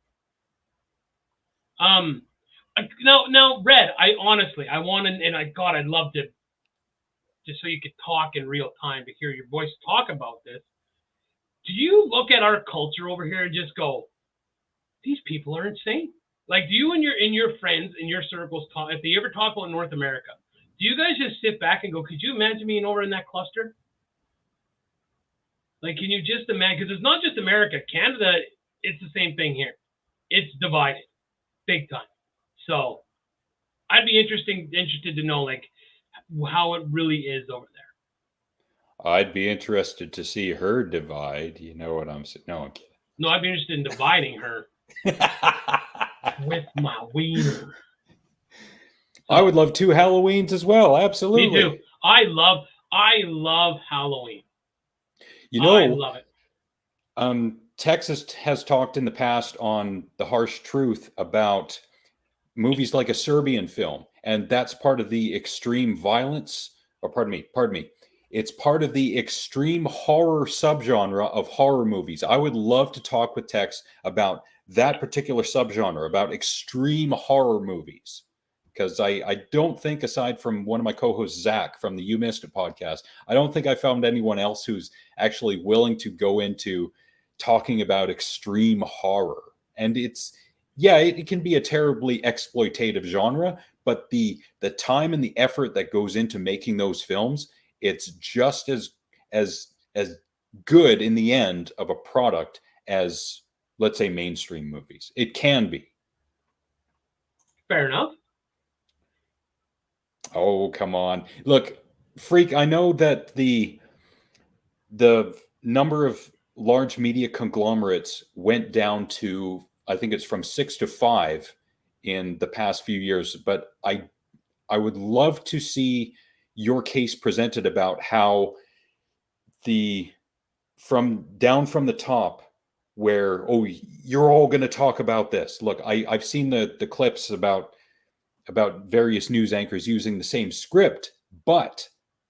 Now, Red, I honestly, I want to, and I'd love to, just so you could talk in real time to hear your voice talk about this. Do you look at our culture over here and just go, these people are insane? Like, do you and your friends in your circles talk, if they ever talk about North America, do you guys just sit back and go, could you imagine being over in that cluster? Like, can you just imagine? Because it's not just America. Canada, it's the same thing here. It's divided big time. So I'd be interested to know, like, how it really is over there. I'd be interested to see her divide. You know what I'm saying? No, I'm kidding. No, I'd be interested in dividing her with my wiener. I would love 2 Halloweens as well. Absolutely. Me too. I love Halloween. You know, I love it. Texas has talked in the past on The Harsh Truth about movies like a Serbian film, and that's part of the extreme violence, or pardon me. It's part of the extreme horror subgenre of horror movies. I would love to talk with Tex about that particular subgenre, about extreme horror movies. Because I don't think, aside from one of my co-hosts, Zach, from the You Missed It podcast, I don't think I found anyone else who's actually willing to go into talking about extreme horror. And it can be a terribly exploitative genre, but the time and the effort that goes into making those films, it's just as good in the end of a product as, let's say, mainstream movies. It can be. Fair enough. Oh, come on. Look, Freak, I know that the number of large media conglomerates went down to, I think it's from 6 to 5 in the past few years, but I would love to see your case presented about how from the top, where, oh, you're all going to talk about this. Look, I've seen the clips about various news anchors using the same script, but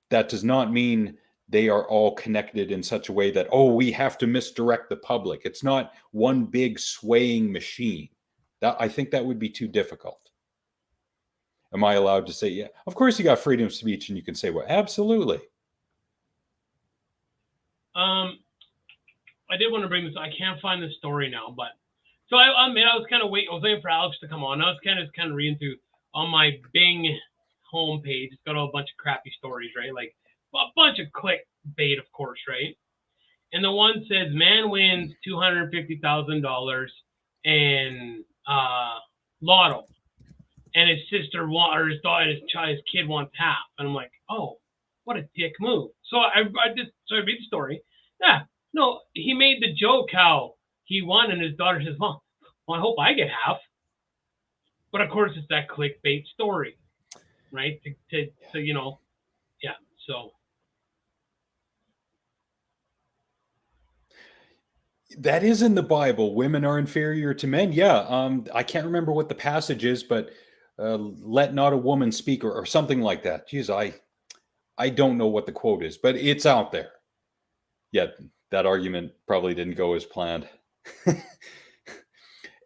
that does not mean they are all connected in such a way that, oh, we have to misdirect the public. It's not one big swaying machine. I think that would be too difficult. Am I allowed to say, yeah? Of course you got freedom of speech and you can say what? Absolutely. I did want to bring this. I can't find the story now, but so I was kind of waiting. I was waiting for Alex to come on. I was kind of reading through on my Bing homepage. It's got a bunch of crappy stories, right? Like a bunch of clickbait, of course, right? And the one says man wins $250,000 in lotto, and his sister or his daughter, his kid wants half. And I'm like, oh, what a dick move. So I read the story. Yeah, no, he made the joke how he won, and his daughter says, well, I hope I get half. But of course, it's that clickbait story, right? So yeah. So that is in the Bible. Women are inferior to men. Yeah. I can't remember what the passage is, but let not a woman speak or something like that. Geez, I don't know what the quote is, but it's out there. Yeah, that argument probably didn't go as planned.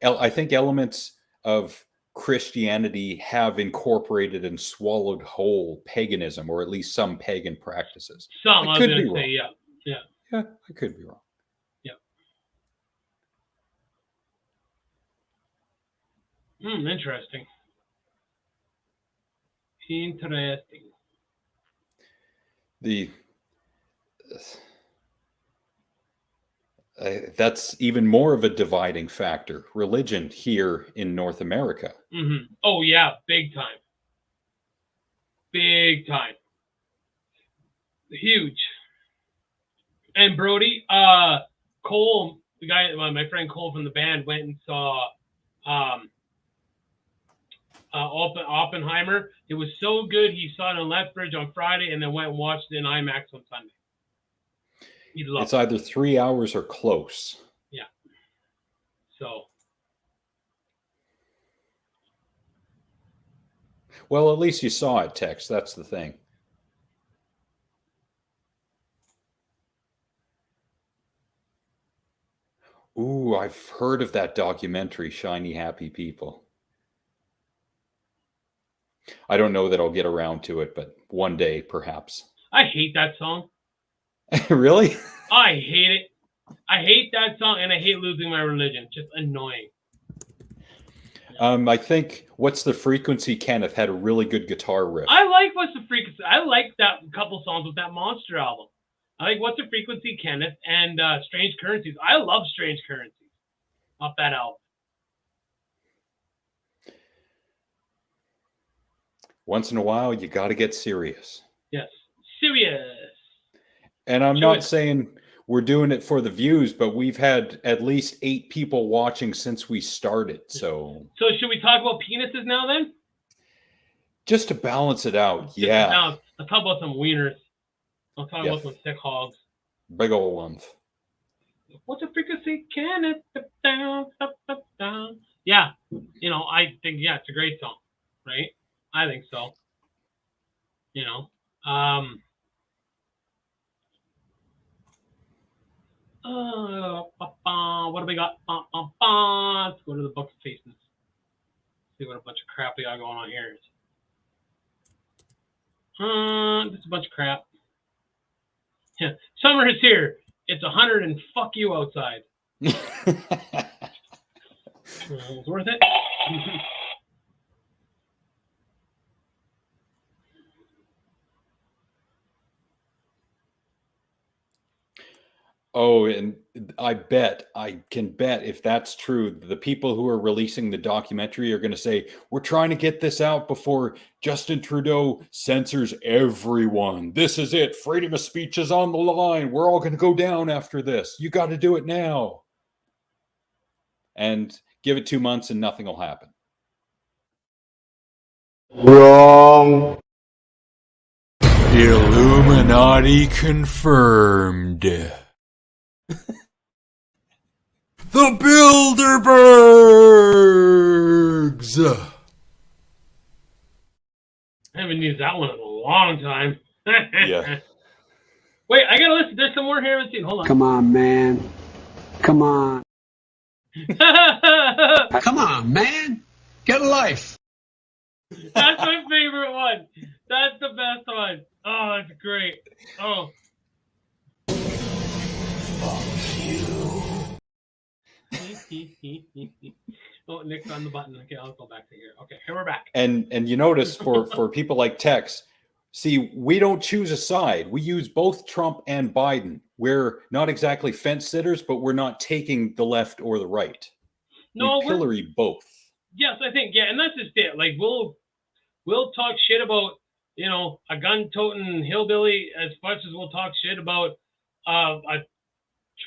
I think elements of Christianity have incorporated and swallowed whole paganism, or at least some pagan practices. Some, I was could going be to say, wrong. yeah. Yeah, I could be wrong. Yeah. Interesting. That's even more of a dividing factor. Religion here in North America. Mm-hmm. Oh yeah, big time. Big time. Huge. And Brody, Cole, the guy, my friend Cole from the band, went and saw Oppenheimer. It was so good, he saw it in Lethbridge on Friday and then went and watched it in IMAX on Sunday. He loved it's either 3 hours or close. Yeah. So. Well, at least you saw it, Tex. That's the thing. Ooh, I've heard of that documentary, Shiny Happy People. I don't know that I'll get around to it, but one day, perhaps. I hate that song. Really? I hate it. I hate that song, and I hate losing my religion. Just annoying. I think What's the Frequency, Kenneth, had a really good guitar riff. I like What's the Frequency. I like that couple songs with that Monster album. I like What's the Frequency, Kenneth, and Strange Currencies. I love Strange Currencies off that album. Once in a while, you got to get serious. Yes, serious. And I'm not saying we're doing it for the views, but we've had at least 8 people watching since we started. So should we talk about penises now then? Just to balance it out, yeah. Let's talk about some wieners. I'll talk about some thick hogs. Big old ones. What's the frequency? Can it down? Yeah, I think it's a great song, right? I think so. What do we got? Let's go to the book of faces. See what a bunch of crap we got going on here. Just a bunch of crap. Yeah. Summer is here. It's 100 and fuck you outside. It was worth it. Oh, and I can bet if that's true, the people who are releasing the documentary are going to say, we're trying to get this out before Justin Trudeau censors everyone. This is it. Freedom of speech is on the line. We're all going to go down after this. You got to do it now. And give it 2 months and nothing will happen. Wrong. Illuminati confirmed. The Bilderbergs. I haven't used that one in a long time. Yeah. Wait, I gotta listen. There's some more here. Let's see. Hold on. Come on, man. Come on. Come on, man. Get a life. That's my favorite one. That's the best one. Oh, that's great. Oh. Oh, Nick's on the button. Okay, I'll go back to here. Okay, here we're back. And you notice for people like Tex, see, we don't choose a side. We use both Trump and Biden. We're not exactly fence sitters, but we're not taking the left or the right. No, we pillory both. Yes, I think, yeah, and that's just it. Like we'll talk shit about, you know, a gun-toting hillbilly as much as we'll talk shit about a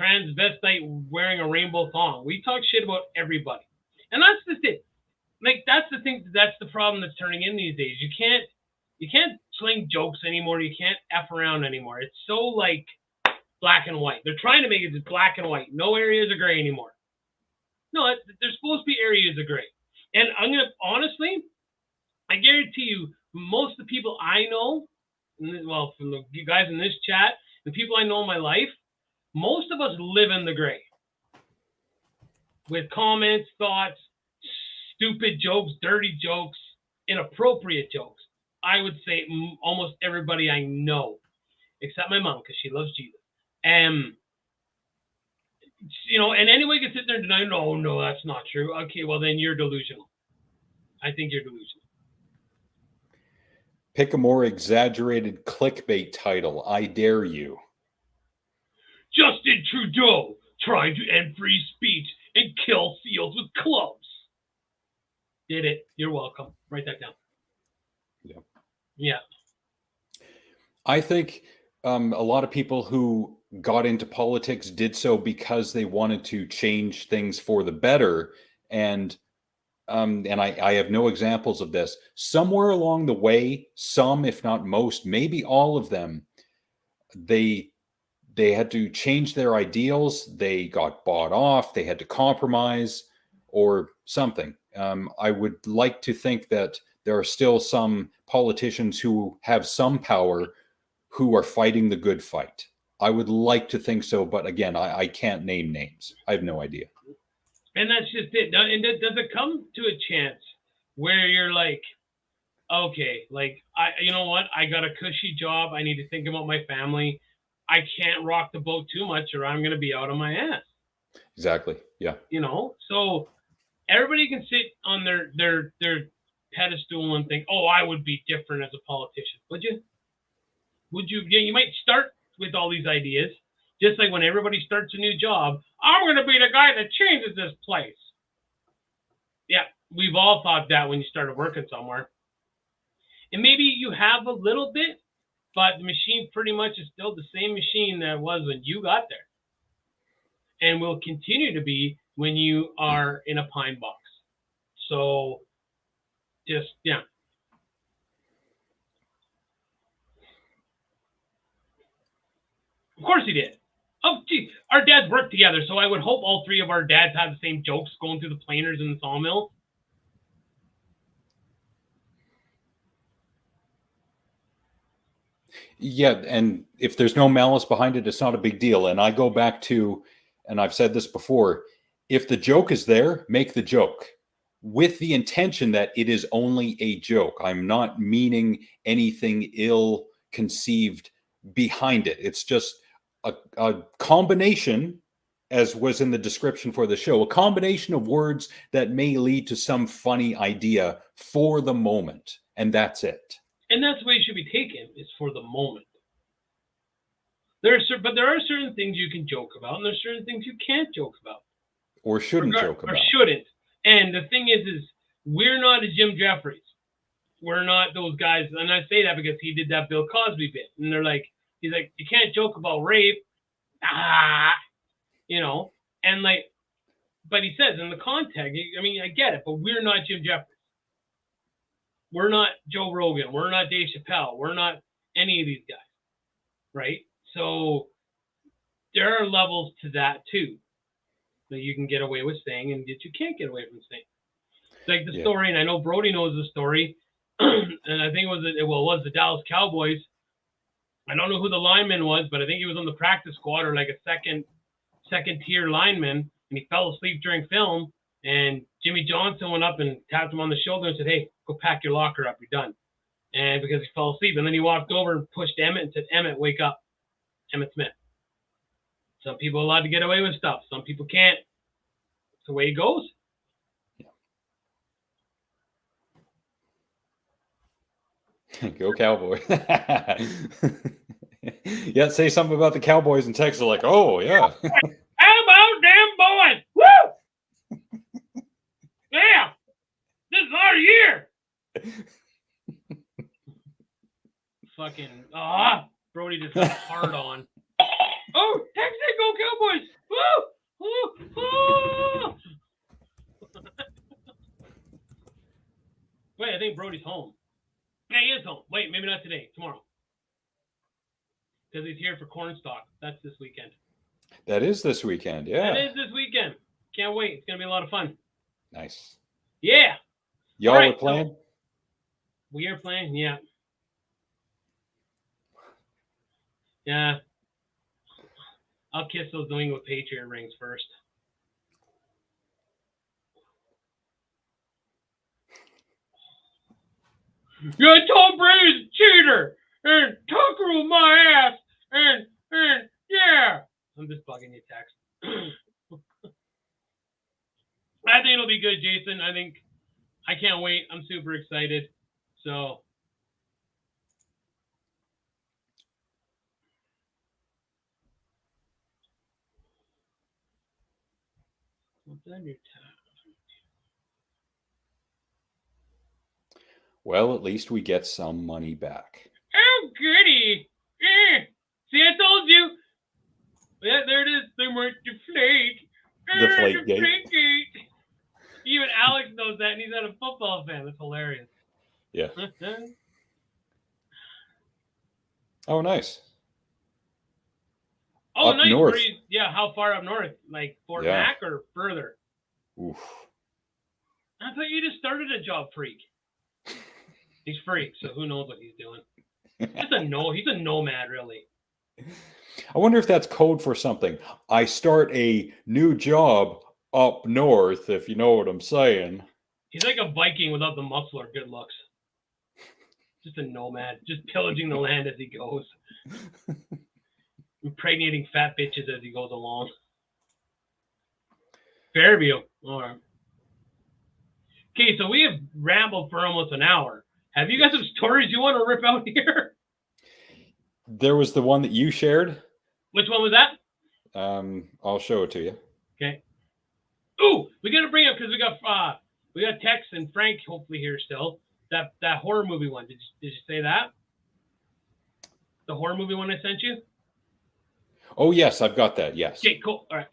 transvestite wearing a rainbow thong. We talk shit about everybody. And that's the thing. Like, that's the thing. That's the problem that's turning in these days. You can't sling jokes anymore. You can't F around anymore. It's so, like, black and white. They're trying to make it just black and white. No areas of gray anymore. No, there's supposed to be areas of gray. And I'm going to, honestly, I guarantee you, most of the people I know, well, from the guys in this chat, the people I know in my life, most of us live in the gray. With comments, thoughts, stupid jokes, dirty jokes, inappropriate jokes. I would say almost everybody I know, except my mom, because she loves Jesus. You know, and anyone can sit there and deny, no, that's not true. Okay, well, then you're delusional. I think you're delusional. Pick a more exaggerated clickbait title. I dare you. Justin Trudeau trying to end free speech and kill seals with clubs. Did it. You're welcome. Write that down. Yeah. Yeah. I think a lot of people who got into politics did so because they wanted to change things for the better. And I have no examples of this. Somewhere along the way, some, if not most, maybe all of them, they had to change their ideals. They got bought off. They had to compromise or something. I would like to think that there are still some politicians who have some power who are fighting the good fight. I would like to think so, but again, I can't name names. I have no idea. And that's just it. And does it come to a chance where you're like, okay, like, you know what? I got a cushy job. I need to think about my family. I can't rock the boat too much or I'm going to be out on my ass. Exactly. Yeah. You know, so everybody can sit on their pedestal and think, oh, I would be different as a politician. Would you? Yeah, you might start with all these ideas, just like when everybody starts a new job. I'm going to be the guy that changes this place. Yeah, we've all thought that when you started working somewhere. And maybe you have a little bit, but the machine pretty much is still the same machine that it was when you got there. And will continue to be when you are in a pine box. So, just, yeah. Of course he did. Oh, gee, our dads worked together, so I would hope all three of our dads have the same jokes going through the planers and the sawmill. Yeah, and if there's no malice behind it, it's not a big deal. And I go back to, and I've said this before, if the joke is there, make the joke with the intention that it is only a joke. I'm not meaning anything ill conceived behind it. It's just a combination, as was in the description for the show, a combination of words that may lead to some funny idea for the moment. And that's it. And that's the way it should be taken, is for the moment. But there are certain things you can joke about, and there's certain things you can't joke about. Or shouldn't joke about. Or shouldn't. And the thing is we're not a Jim Jeffries. We're not those guys. And I say that because he did that Bill Cosby bit. And he's like, you can't joke about rape. You know, and like, but he says in the context, I mean, I get it, but we're not Jim Jeffries. We're not Joe Rogan. We're not Dave Chappelle. We're not any of these guys. Right? So there are levels to that too, that you can get away with saying and that you can't get away from saying. It's like the story, and I know Brody knows the story, and I think it was the Dallas Cowboys. I don't know who the lineman was, but I think he was on the practice squad or like a second tier lineman, and he fell asleep during film, and Jimmy Johnson went up and tapped him on the shoulder and said, hey, go pack your locker up, you're done. And because he fell asleep, and then he walked over and pushed Emmett and said, Emmett, wake up. Emmett Smith. Some people are allowed to get away with stuff. Some people can't. It's the way it goes. Go Cowboys. Yeah, say something about the Cowboys in Texas. Like, oh, yeah. How about them boys? Woo! Yeah. This is our year. Fucking, Brody just got hard on. Oh, Texas, go Cowboys! Woo! Woo! Woo! Wait, I think Brody's home. Yeah, he is home. Wait, maybe not today. Tomorrow. Because he's here for Cornstalk. That's this weekend. That is this weekend, yeah. That is this weekend. Can't wait. It's going to be a lot of fun. Nice. Yeah. Y'all are playing? So we are playing, yeah. Yeah. I'll kiss those New England Patriot rings first. Yeah, Tom Brady's a cheater, and Tucker with my ass, and yeah. I'm just bugging you, Tex. I think it'll be good, Jason. I can't wait. I'm super excited. So. What's on your tab? Well, at least we get some money back. Oh, goody. See, I told you. Yeah, there it is. They weren't deflate. Deflate gate. Even Alex knows that, and he's not a football fan. That's hilarious. Yeah. Oh, nice. Oh, up nice. north. Yeah, how far up north? Like Fort Mac or further? Oof. I thought you just started a job freak. He's freak, so who knows what he's doing. He's a nomad, really. I wonder if that's code for something. I start a new job up north, if you know what I'm saying. He's like a Viking without the muscle or good looks. Just a nomad, just pillaging the land as he goes. Impregnating fat bitches as he goes along. Fairview. All right. Okay, so we have rambled for almost an hour. Have you got some stories you want to rip out here? There was the one that you shared. Which one was that? I'll show it to you. Okay. Ooh, we got to bring up because we got Tex and Frank hopefully here still. That horror movie one. Did you say that? The horror movie one I sent you? Oh yes, I've got that. Yes. Okay, cool. All right.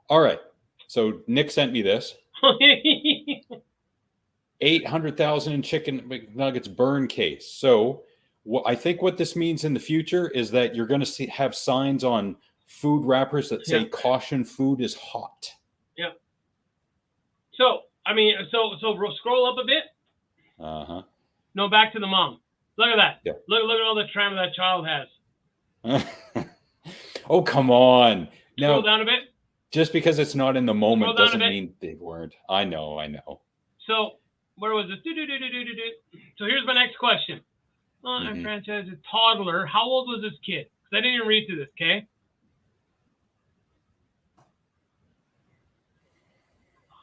All right. So Nick sent me this. 800,000 in chicken McNuggets burn case. So I think what this means in the future is that you're going to have signs on food wrappers that say caution, food is hot. Yeah. So, so scroll up a bit. Uh-huh. No, back to the mom. Look at that. Yeah. Look at all the trauma that child has. Oh, come on. Scroll Now, down a bit. Just because it's not in the moment Scroll down a doesn't bit. mean they weren't. I know. So where was this? So here's my next question. Mhm. Franchise a toddler. How old was this kid? Because I didn't even read through this. Okay.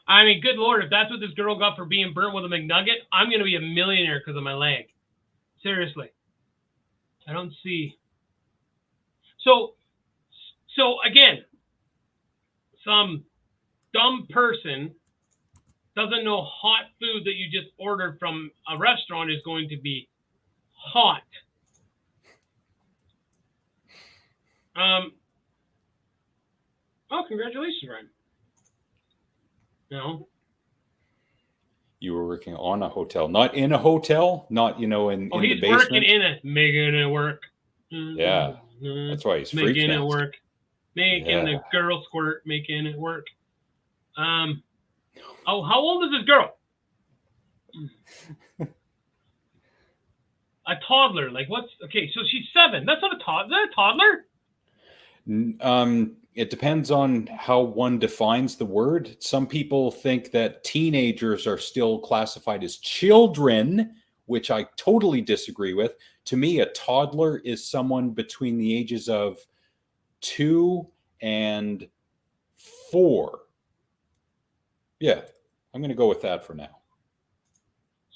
I mean, good Lord, if that's what this girl got for being burnt with a McNugget, I'm gonna be a millionaire because of my leg. Seriously. I don't see. So again, some dumb person doesn't know hot food that you just ordered from a restaurant is going to be hot. Oh, congratulations, Ryan. No. You were working on a hotel, not in a hotel, not in the He's basement. working in it, making it work. Yeah, that's why he's making freaking it work, making the girl squirt, making it work. How old is this girl? A toddler. Like what's okay? So she's 7. That's not a toddler. Is that a toddler? It depends on how one defines the word. Some people think that teenagers are still classified as children, which I totally disagree with. To me, a toddler is someone between the ages of 2 and 4. Yeah, I'm going to go with that for now.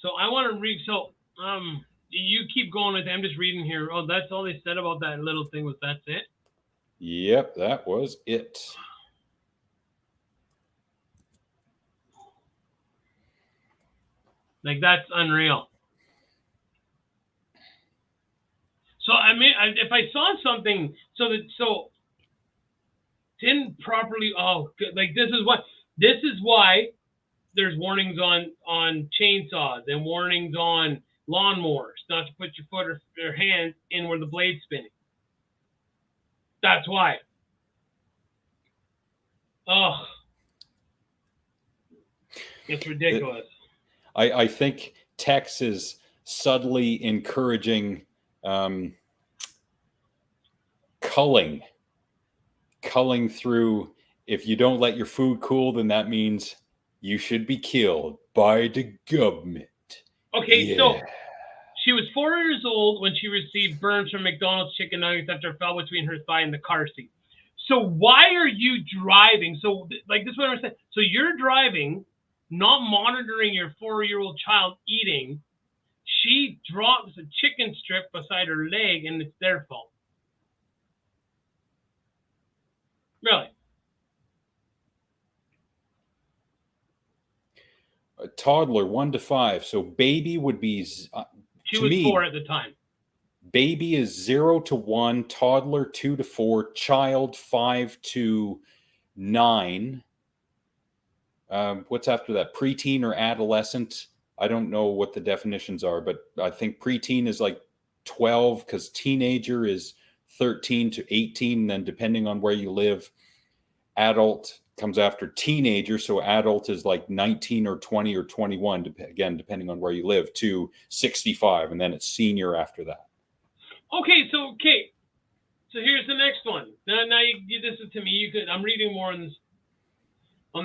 So I want to read. So you keep going with it. I'm just reading here. Oh, that's all they said about that little thing. That's it. Yep, that was it. Like that's unreal. So I mean, if I saw something, so didn't properly. Oh, like this is why there's warnings on chainsaws and warnings on lawnmowers not to put your foot or your hand in where the blade's spinning. That's why. Oh, it's ridiculous. I think Tex is subtly encouraging culling through. If you don't let your food cool, then that means you should be killed by the government. Okay, so she was 4 years old when she received burns from McDonald's chicken nuggets after it fell between her thigh and the car seat. So why are you driving? So like this is what I'm saying. So you're driving, not monitoring your 4-year-old child eating. She drops a chicken strip beside her leg, and it's their fault. Really? A toddler 1 to 5. So baby would be. She was 4 at the time. Baby is 0 to 1. Toddler 2 to 4. Child 5 to 9. What's after that? Preteen or adolescent? I don't know what the definitions are, but I think preteen is like 12 because teenager is 13 to 18. And then depending on where you live, adult comes after teenager. So adult is like 19 or 20 or 21, again, depending on where you live, to 65. And then it's senior after that. Okay. So here's the next one. Now you this is to me. I'm reading more on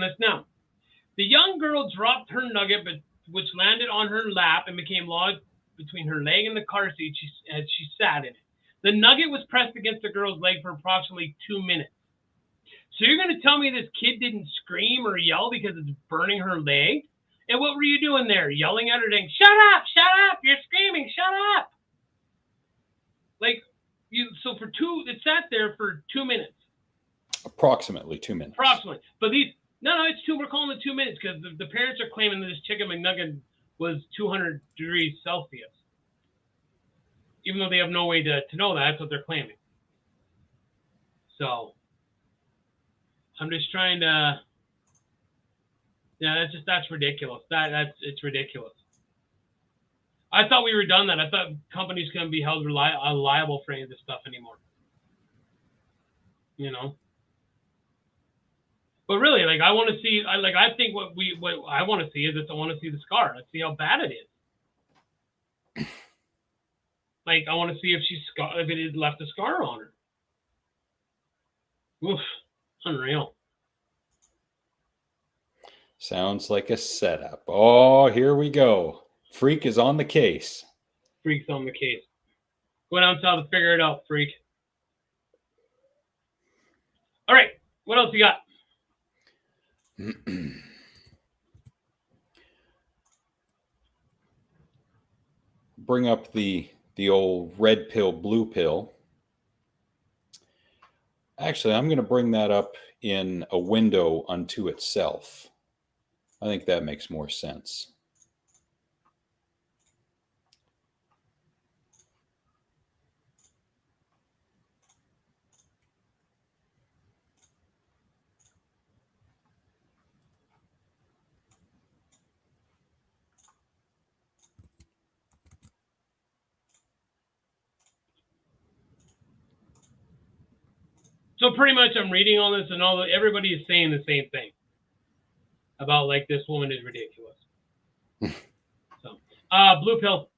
this now. The young girl dropped her nugget, which landed on her lap and became lodged between her leg and the car seat as she sat in it. The nugget was pressed against the girl's leg for approximately 2 minutes. So you're going to tell me this kid didn't scream or yell because it's burning her leg? And what were you doing there? Yelling at her saying, shut up, you're screaming, shut up. Like, it sat there for 2 minutes. Approximately 2 minutes. Approximately. But it's 2. We're calling it 2 minutes because the parents are claiming that this chicken McNugget was 200 degrees Celsius. Even though they have no way to know that, that's what they're claiming. So, I'm just trying to. Yeah, that's ridiculous. It's ridiculous. I thought we were done that. I thought companies couldn't be held liable for any of this stuff anymore. You know. But really, like I want to see. I think what I want to see is I want to see the scar. Let's see how bad it is. Like I want to see if if it left a scar on her. Oof, unreal. Sounds like a setup. Oh, here we go. Freak is on the case. Freak's on the case. Go down south to figure it out, freak. All right. What else you got? Bring up the old red pill, blue pill. Actually, I'm going to bring that up in a window unto itself. I think that makes more sense. So pretty much I'm reading all this and everybody is saying the same thing about like this woman is ridiculous. So, blue pill.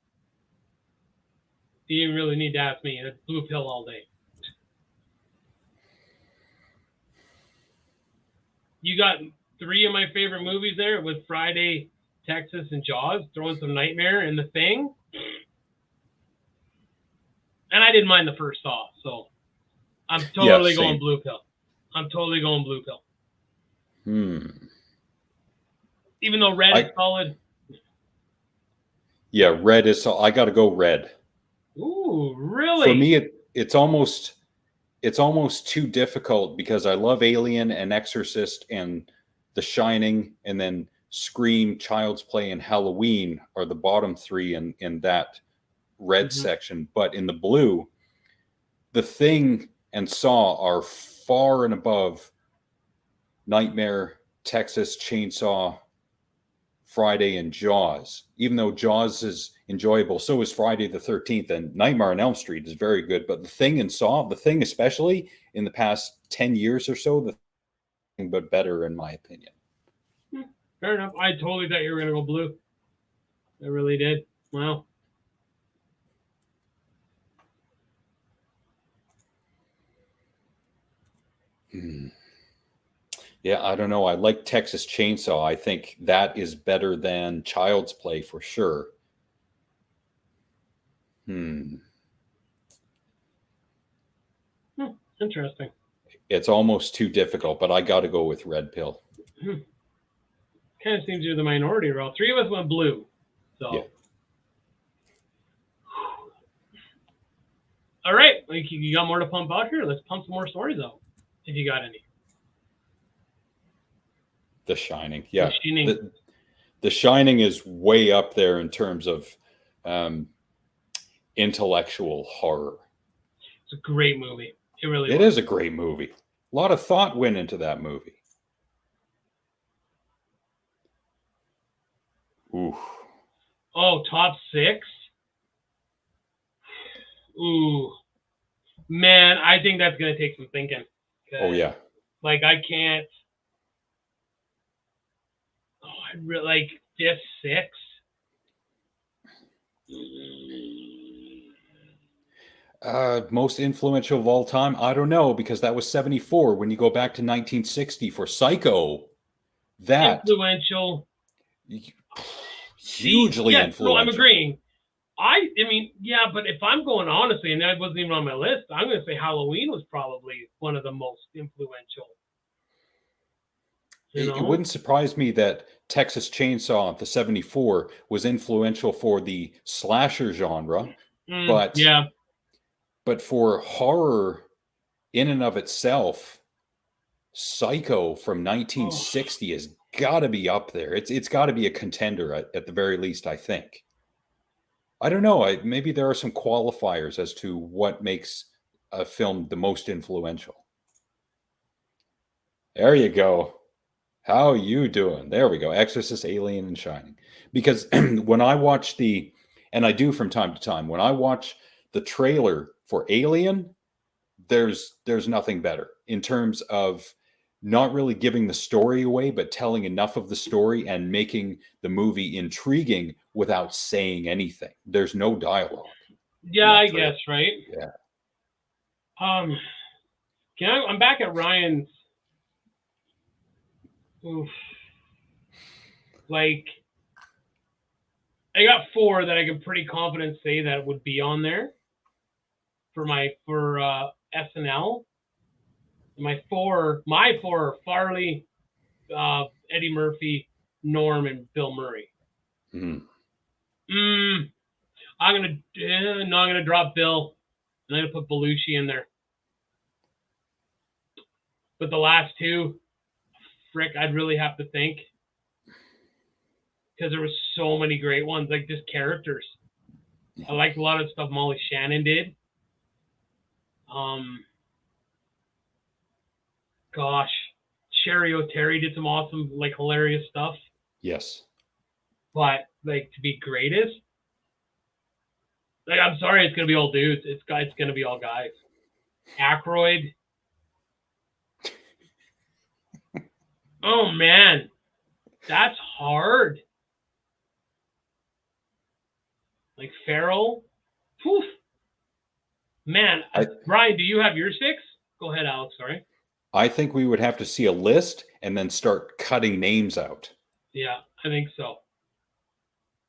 You didn't really need to ask me. It's blue pill all day. You got 3 of my favorite movies there with Friday, Texas, and Jaws, throwing some Nightmare in the thing. And I didn't mind the first Saw, so I'm totally going blue pill. I'm totally going blue pill. Even though red is solid. Yeah, red is. I got to go red. Ooh, really? For me, it's almost too difficult because I love Alien and Exorcist and The Shining, and then Scream, Child's Play, and Halloween are the bottom 3 in that red section. But in the blue, The Thing and Saw are far and above Nightmare, Texas Chainsaw, Friday, and Jaws. Even though Jaws is enjoyable, so is Friday the 13th, and Nightmare on Elm Street is very good. But The Thing and Saw, The Thing especially in the past 10 years or so, the thing but better in my opinion. Fair enough. I totally thought you were going to go blue. I really did. Wow. Yeah, I don't know. I like Texas Chainsaw. I think that is better than Child's Play for sure. Interesting. It's almost too difficult, but I got to go with red pill. Kind of seems you're the minority, Ralph. 3 of us went blue. So. Yeah. All right. You got more to pump out here? Let's pump some more stories out, if you got any. The Shining. Yeah. The Shining. The Shining is way up there in terms of intellectual horror. It's a great movie. It really It is a great movie. A lot of thought went into that movie. Ooh. Oh, top 6? Ooh. Man, I think that's going to take some thinking. Oh, yeah. Like, I can't. Oh, I really like this 6. Most influential of all time? I don't know, because that was 74. When you go back to 1960 for Psycho, that influential, hugely influential. No, I'm agreeing. I mean, yeah, but if I'm going honestly, and that wasn't even on my list, I'm going to say Halloween was probably one of the most influential. It wouldn't surprise me that Texas Chainsaw, the 74, was influential for the slasher genre, but for horror in and of itself, Psycho from 1960 has got to be up there. It's got to be a contender at the very least, I think. I don't know. Maybe there are some qualifiers as to what makes a film the most influential. There you go. How are you doing? There we go. Exorcist, Alien, and Shining. Because when I watch and I do from time to time, when I watch the trailer for Alien, there's nothing better in terms of not really giving the story away, but telling enough of the story and making the movie intriguing without saying anything. There's no dialogue. Yeah, I guess, right? Yeah. I'm back at Ryan's. Oof. Like, I got 4 that I can pretty confident say that would be on there for SNL. My four are Farley, Eddie Murphy, Norm, and Bill Murray. Mm. I'm gonna drop Bill, and I'm gonna put Belushi in there. But the last 2, frick, I'd really have to think, because there was so many great ones, like just characters. I liked a lot of stuff Molly Shannon did. Gosh, Sherry O'Terry did some awesome, like, hilarious stuff. Yes. But, like, to be greatest, like, I'm sorry, it's gonna be all dudes. It's gonna be all guys. Aykroyd. Oh man, that's hard. Like Farrell. Poof. Man, Brian, do you have your 6? Go ahead, Alex. Sorry. I think we would have to see a list and then start cutting names out. Yeah, I think so.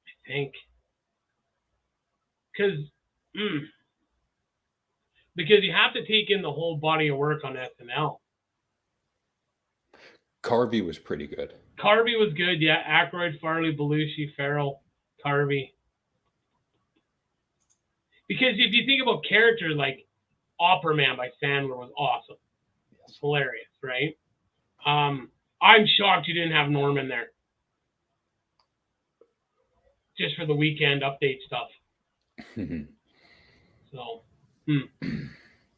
I think. Because you have to take in the whole body of work on SNL. Carvey was pretty good. Carvey was good, yeah. Aykroyd, Farley, Belushi, Farrell, Carvey. Because if you think about characters like Opera Man by Sandler was awesome. It's hilarious, right? I'm shocked you didn't have Norm in there. Just for the weekend update stuff. So,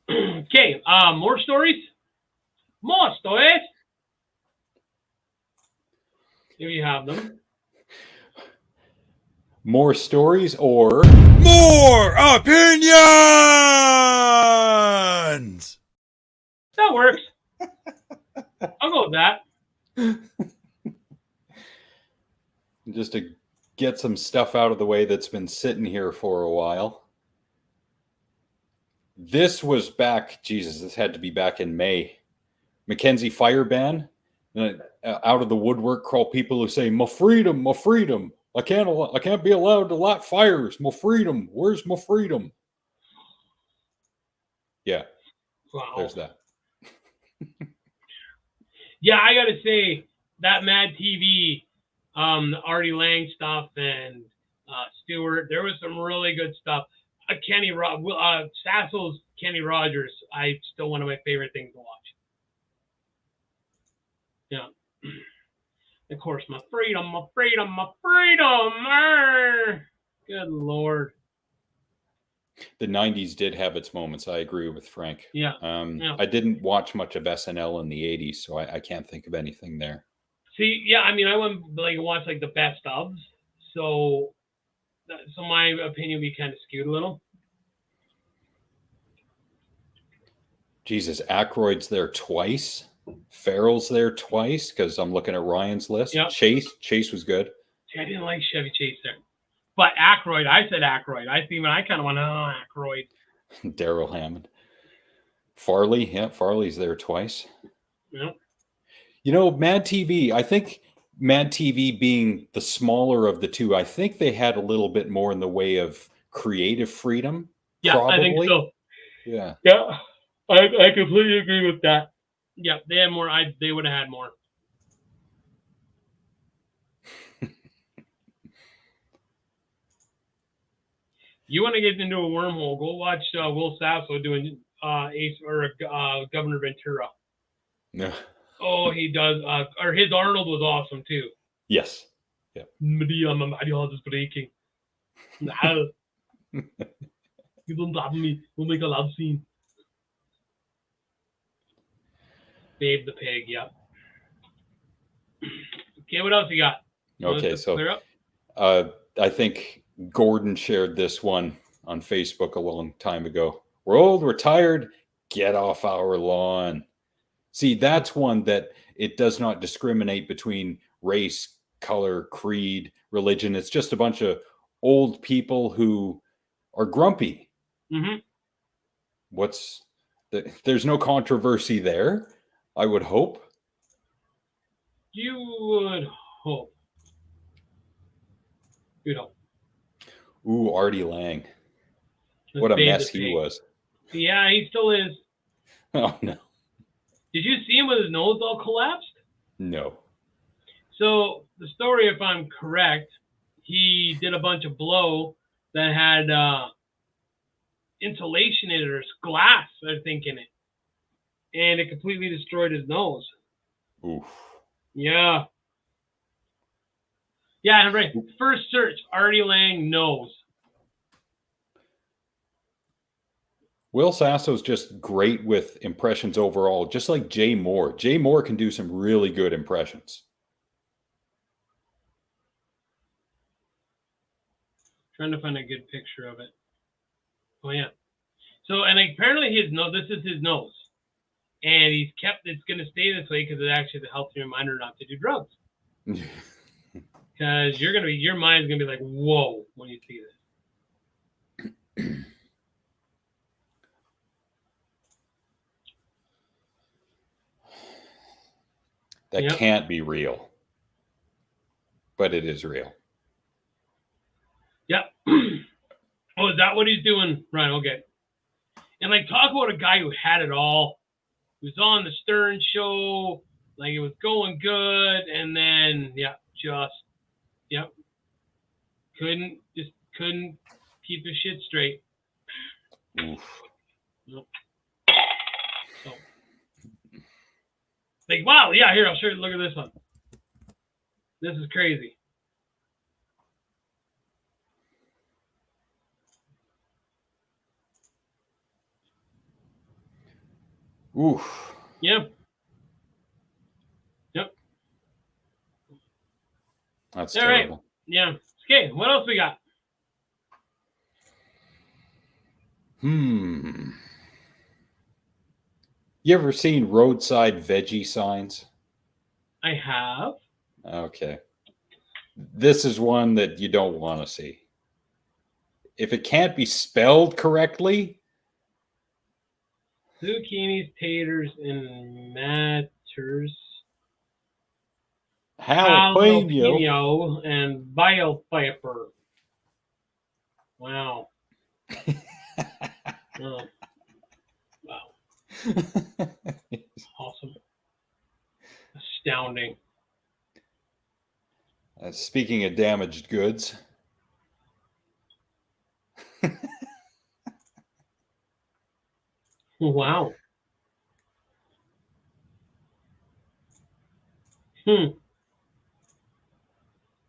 okay, more stories? More stories? Here you have them. More stories or more opinions? That works. I'll go with that. just to get some stuff out of the way that's been sitting here for a while. This was back, Jesus, this had to be back in May. Mackenzie fire ban. Out of the woodwork crawl people who say, my freedom, my freedom. I can't be allowed to light fires. My freedom. Where's my freedom? Yeah. Wow. There's that. Yeah, I gotta say that Mad TV, Artie Lang stuff and Stewart, there was some really good stuff. Sasso's Kenny Rogers, still one of my favorite things to watch. Yeah. Of course, my freedom, my freedom, my freedom. Good Lord. The 90s did have its moments. I agree with Frank. Yeah. I didn't watch much of SNL in the 80s, so I can't think of anything there. See, yeah, I mean, I went watch like the best ofs, so my opinion would be kind of skewed a little. Jesus, Aykroyd's there twice. Farrell's there twice because I'm looking at Ryan's list. Yep. Chase was good. See, I didn't like Chevy Chase there. But Aykroyd, I said Aykroyd. I kind of went, Aykroyd. Daryl Hammond. Farley, yeah, Farley's there twice. Yep. You know, Mad TV, I think Mad TV being the smaller of the two, I think they had a little bit more in the way of creative freedom. Yeah, probably. I think so. Yeah. Yeah, I completely agree with that. Yeah, they had more. They would have had more. You want to get into a wormhole? Go watch Will Sasso doing Governor Ventura. Yeah. Oh, he does. Or his Arnold was awesome too. Yes. Yeah. Maria is breaking. You don't love me. We'll make a love scene. Babe the Pig, yeah. Okay, what else you got? Okay, so I think Gordon shared this one on Facebook a long time ago. We're old, we're tired, get off our lawn. See, that's one that it does not discriminate between race, color, creed, religion. It's just a bunch of old people who are grumpy. Mm-hmm. There's no controversy there, I would hope. You would hope. You know. Ooh, Artie Lang. What a mess he was. Yeah, he still is. Oh, no. Did you see him with his nose all collapsed? No. So the story, if I'm correct, he did a bunch of blow that had insulation in it or glass, I think, in it. And it completely destroyed his nose. Oof. Yeah. Yeah, I'm right. First search, Artie Lang nose. Will Sasso's just great with impressions overall, just like Jay Moore. Jay Moore can do some really good impressions. Trying to find a good picture of it. Oh, yeah. So, and apparently his nose, this is his nose. And he's kept, it's going to stay this way because it actually helps you reminder not to do drugs. Because you're going to be, your mind's going to be like, whoa, when you see this. That can't be real. But it is real. Yep. Oh, is that what he's doing? Right, okay. And like, talk about a guy who had it all. He was on the Stern show, like it was going good, and then couldn't keep his shit straight. Oof. Nope. So, like, wow, yeah, here, I'll show you. Look at this one. This is crazy. Oof. Yep. Yep. That's all terrible. Right. Yeah. Okay, what else we got? You ever seen roadside veggie signs? I have. Okay. This is one that you don't want to see. If it can't be spelled correctly. Zucchinis, taters, and matters. Jalapeno and bile pepper. Wow. Oh. Wow. Awesome. Astounding. Speaking of damaged goods. Wow.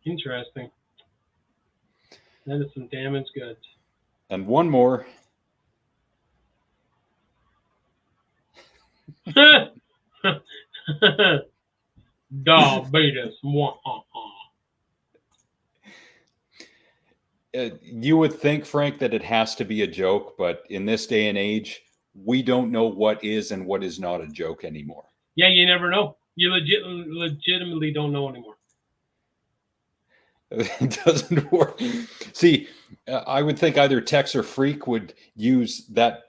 Interesting. That is some damaged goods. And one more. Diabetes. You would think, Frank, that it has to be a joke, but in this day and age, we don't know what is and what is not a joke anymore. Yeah, you never know. You legitimately don't know anymore. It doesn't work. See, I would think either Tex or Freak would use that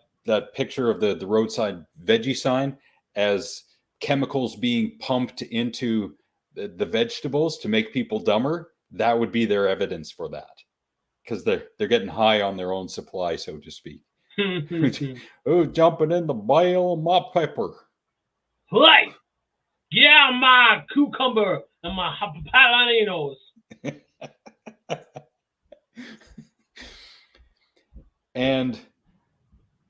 picture of the roadside veggie sign as chemicals being pumped into the vegetables to make people dumber. That would be their evidence for that, because they're getting high on their own supply, so to speak. Oh, jumping in the bile of my pepper. Hey, yeah, my cucumber and my jalapenos. And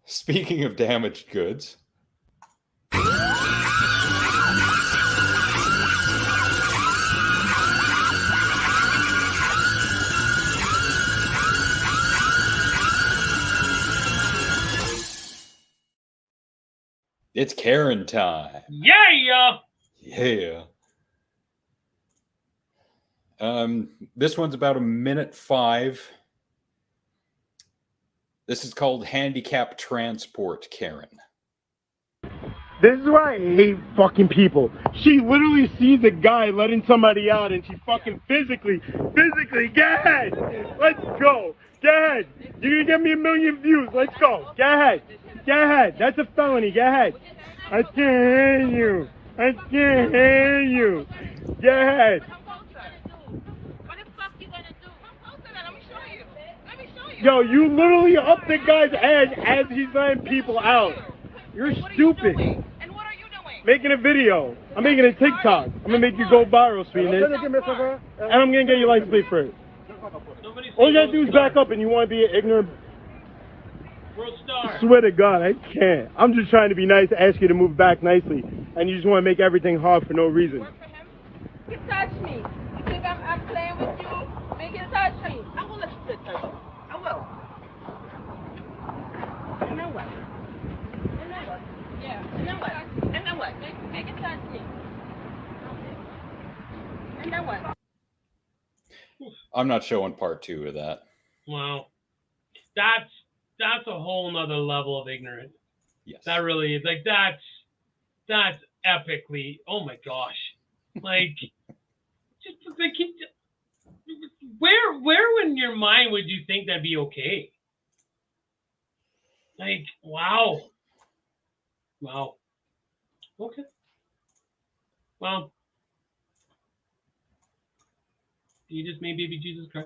speaking of damaged goods, it's Karen time. Yeah. Yeah. This one's about 1:05. This is called handicap transport, Karen. This is why I hate fucking people. She literally sees a guy letting somebody out and she fucking physically, go ahead. Let's go. Go ahead. You're gonna get me 1 million views. Let's go. Go ahead. Go ahead. That's a felony. Go ahead. I can't hear you. I can't hear you. Go ahead. What the fuck you gonna do? Yo, you literally up the guy's ass as he's letting people out. You're stupid. And what are you doing? Making a video. I'm making a TikTok. I'm gonna make you go viral, sweetness. And I'm gonna get your license plate for it. All you gotta do is back up, and you wanna be an ignorant. World star. I swear to God, I can't. I'm just trying to be nice, ask you to move back nicely, and you just wanna make everything hard for no reason. Work for him? You touch me. You think I'm playing with you? Make it touch me. I will let you touch me. I will. And then what? And then what? Yeah. And then what? And then what? Make it touch me. And then what? I'm not showing part 2 of that. Wow. That's a whole nother level of ignorance. Yes. That really is like that's epically. Oh my gosh. Like just like where in your mind would you think that'd be okay? Like wow. Okay. Well, you just made baby Jesus cry.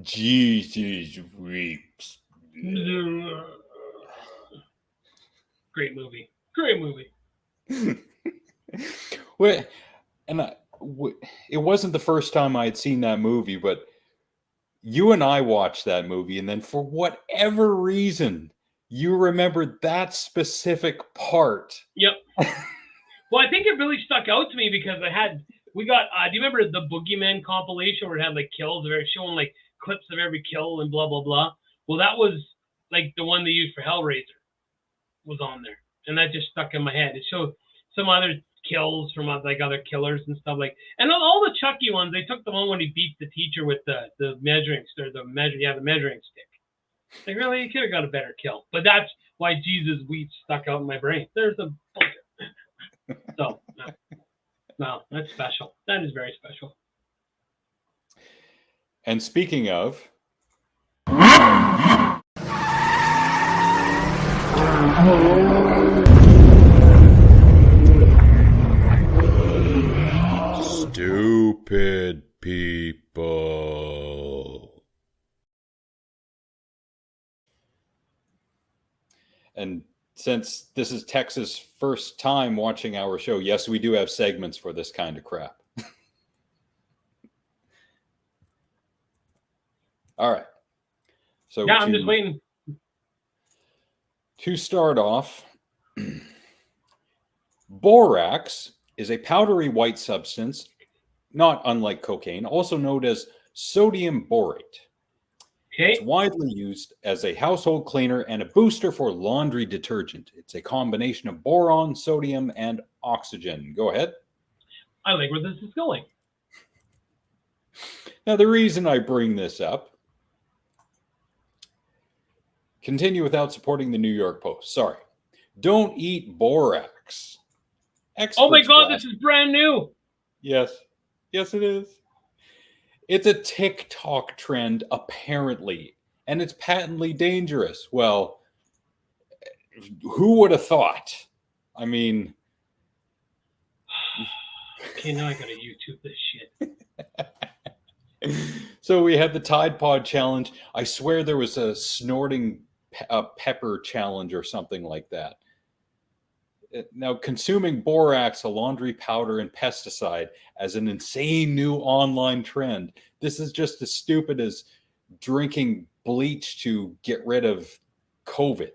Jesus weeps. Great movie. Wait, and it wasn't the first time I had seen that movie, but you and I watched that movie, and then for whatever reason, you remembered that specific part. Yep. Well, I think it really stuck out to me because we got, do you remember the Boogeyman compilation where it had like kills, where it showing like clips of every kill and blah, blah, blah. Well, that was like the one they used for Hellraiser was on there. And that just stuck in my head. It showed some other kills from like other killers and stuff like, and all the Chucky ones, they took the one when he beat the teacher with the measuring stick. Like really, you could have got a better kill. But that's why Jesus weeps stuck out in my brain. There's a so no, that's special. That is very special. And speaking of, stupid people. And since this is Tex's first time watching our show, yes, we do have segments for this kind of crap. All right. So yeah, I'm just waiting. To start off, borax is a powdery white substance, not unlike cocaine, also known as sodium borate. Okay. It's widely used as a household cleaner and a booster for laundry detergent. It's a combination of boron, sodium, and oxygen. Go ahead. I like where this is going. Now, the reason I bring this up, continue without supporting the New York Post. Sorry. Don't eat borax. Experts oh my God, this is brand new. Yes. Yes, it is. It's a TikTok trend, apparently, and it's patently dangerous. Well, who would have thought? I mean... Okay, now I gotta YouTube this shit. So we had the Tide Pod challenge. I swear there was a snorting pepper challenge or something like that. Now, consuming borax, a laundry powder, and pesticide as an insane new online trend. This is just as stupid as drinking bleach to get rid of COVID.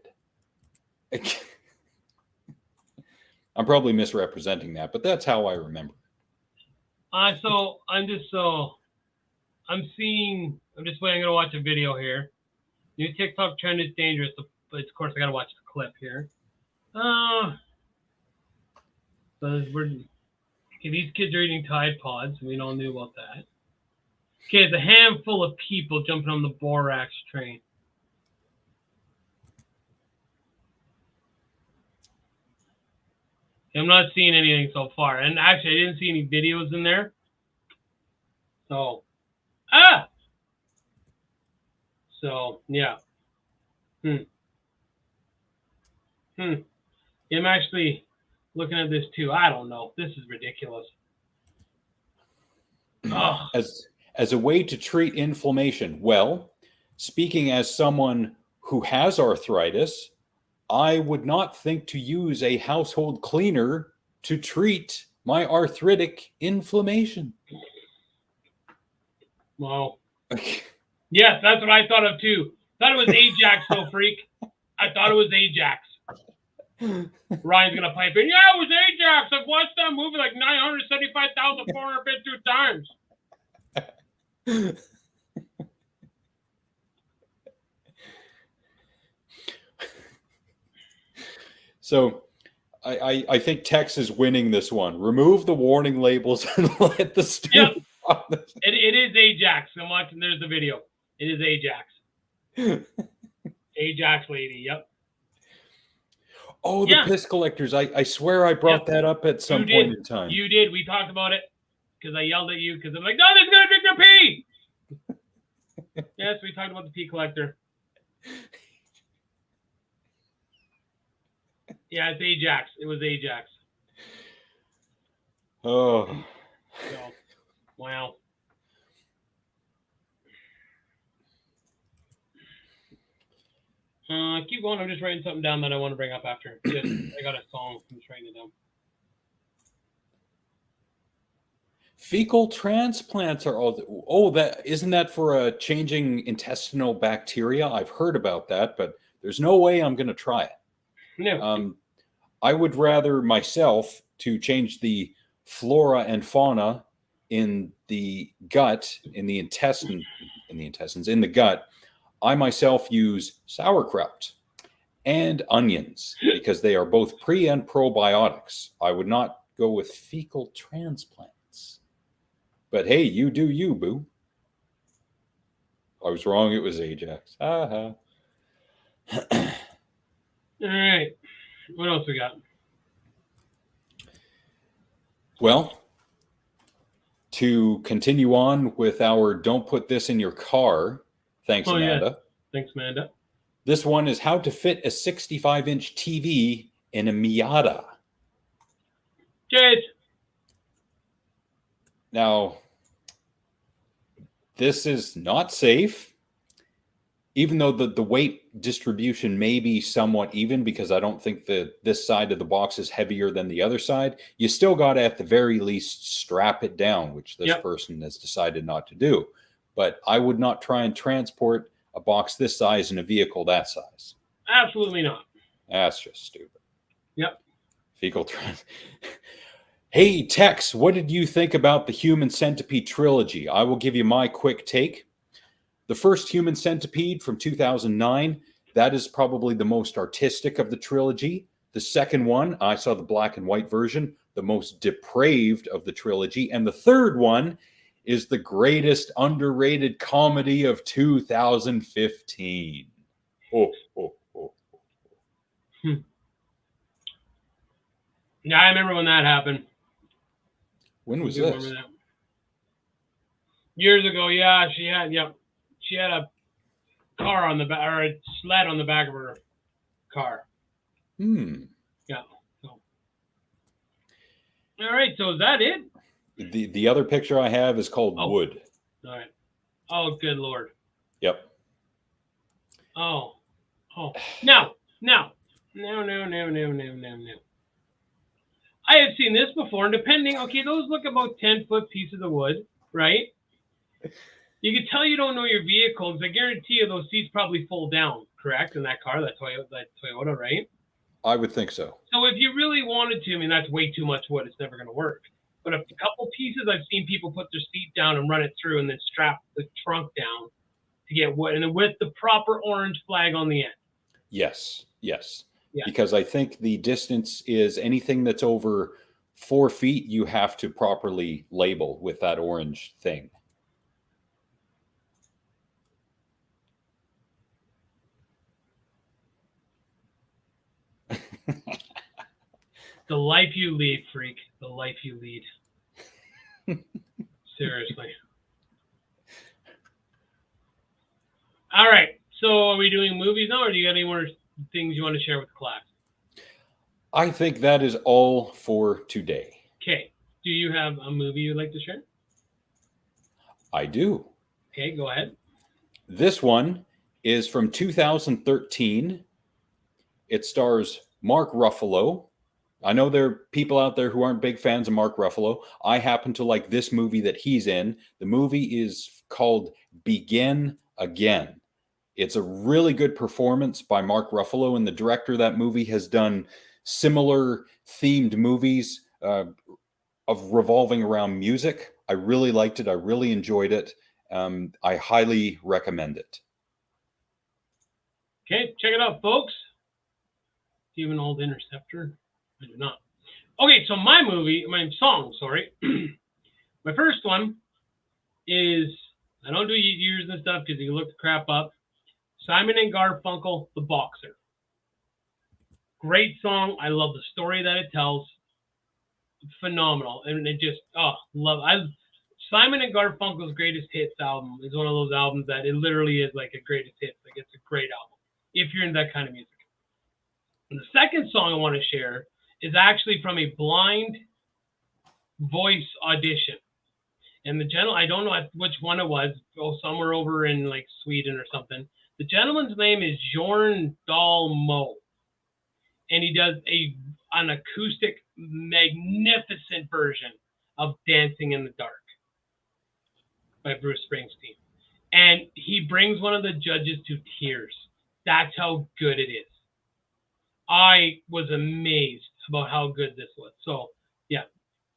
I'm probably misrepresenting that, but that's how I remember. So I'm just waiting. I'm gonna watch a video here. New TikTok trend is dangerous, but of course I gotta watch the clip here. These kids are eating Tide Pods. We all knew about that. Okay, it's a handful of people jumping on the borax train. I'm not seeing anything so far. And actually, I didn't see any videos in there. So, So, yeah. I'm actually looking at this too. I don't know. This is ridiculous. as a way to treat inflammation. Well, speaking as someone who has arthritis, I would not think to use a household cleaner to treat my arthritic inflammation. Wow. Yes, that's what I thought of too. Thought it was Ajax, though, freak. I thought it was Ajax. Ryan's gonna pipe in. Yeah, it was Ajax. I've watched that movie like 975,452 times. So I think Tex is winning this one. Remove the warning labels and let the student. Yep. It is Ajax. I'm watching. There's the video. It is Ajax. Ajax lady. Yep. Oh, the piss collectors. I swear I brought that up at some point in time. You did. We talked about it because I yelled at you because I'm like, no, they're going to drink their pee. Yes, we talked about the pee collector. Yeah, it's Ajax. It was Ajax. Oh. So, wow. Keep going. I'm just writing something down that I want to bring up after. I got a song. I'm just writing it down. Fecal transplants are all. Oh, that isn't that for changing intestinal bacteria? I've heard about that, but there's no way I'm going to try it. No. I would rather myself to change the flora and fauna in the gut, in the intestines, in the gut. I myself use sauerkraut and onions because they are both pre and probiotics. I would not go with fecal transplants. But hey, you do you, boo. I was wrong. It was Ajax. All right. What else we got? Well, to continue on with our don't put this in your car. Thanks, Amanda. Yeah. Thanks, Amanda. This one is how to fit a 65-inch TV in a Miata. Jade. Now, this is not safe, even though the weight distribution may be somewhat even, because I don't think that this side of the box is heavier than the other side. You still got to, at the very least, strap it down, which this person has decided not to do. But I would not try and transport a box this size in a vehicle that size. Absolutely not. That's just stupid. Yep. Fecal trans. Hey, Tex, what did you think about the Human Centipede trilogy? I will give you my quick take. The first Human Centipede from 2009, that is probably the most artistic of the trilogy. The second one, I saw the black and white version, the most depraved of the trilogy. And the third one is the greatest underrated comedy of 2015. Oh. Yeah, I remember when that happened. When was this? Years ago, yeah. She had a car on the back, or a sled on the back of her car. Yeah. So. All right. So is that it? The other picture I have is called Wood. All right. Oh, good Lord. Yep. Oh. No. I have seen this before, and those look about 10-foot pieces of wood, right? You can tell you don't know your vehicle, because I guarantee you those seats probably fold down, correct? In that car, that Toyota, right? I would think so. So if you really wanted to, that's way too much wood. It's never going to work. But a couple pieces, I've seen people put their seat down and run it through and then strap the trunk down to get wood, and then with the proper orange flag on the end. Yes. Yeah. Because I think the distance is anything that's over 4 feet, you have to properly label with that orange thing. The life you lead, freak. The life you lead. Seriously. All right. So are we doing movies now, or do you got any more things you want to share with the class? I think that is all for today. Okay. Do you have a movie you'd like to share? I do. Okay, go ahead. This one is from 2013. It stars Mark Ruffalo. I know there are people out there who aren't big fans of Mark Ruffalo. I happen to like this movie that he's in. The movie is called Begin Again. It's a really good performance by Mark Ruffalo, and the director of that movie has done similar themed movies of revolving around music. I really liked it. I really enjoyed it. I highly recommend it. Okay, check it out, folks. Do you have an old Interceptor? I do not. Okay, so my song, sorry. My first one is, I don't do years and stuff because you look the crap up. Simon and Garfunkel, The Boxer. Great song. I love the story that it tells. Phenomenal. And it just, Simon and Garfunkel's Greatest Hits album is one of those albums that it literally is like a greatest hits. Like, it's a great album if you're in that kind of music. And the second song I want to share is actually from a blind voice audition. And the gentleman, I don't know which one it was, somewhere over in like Sweden or something. The gentleman's name is Jorn Dahl-Mo. And he does an acoustic, magnificent version of Dancing in the Dark by Bruce Springsteen. And he brings one of the judges to tears. That's how good it is. I was amazed about how good this was. So, yeah.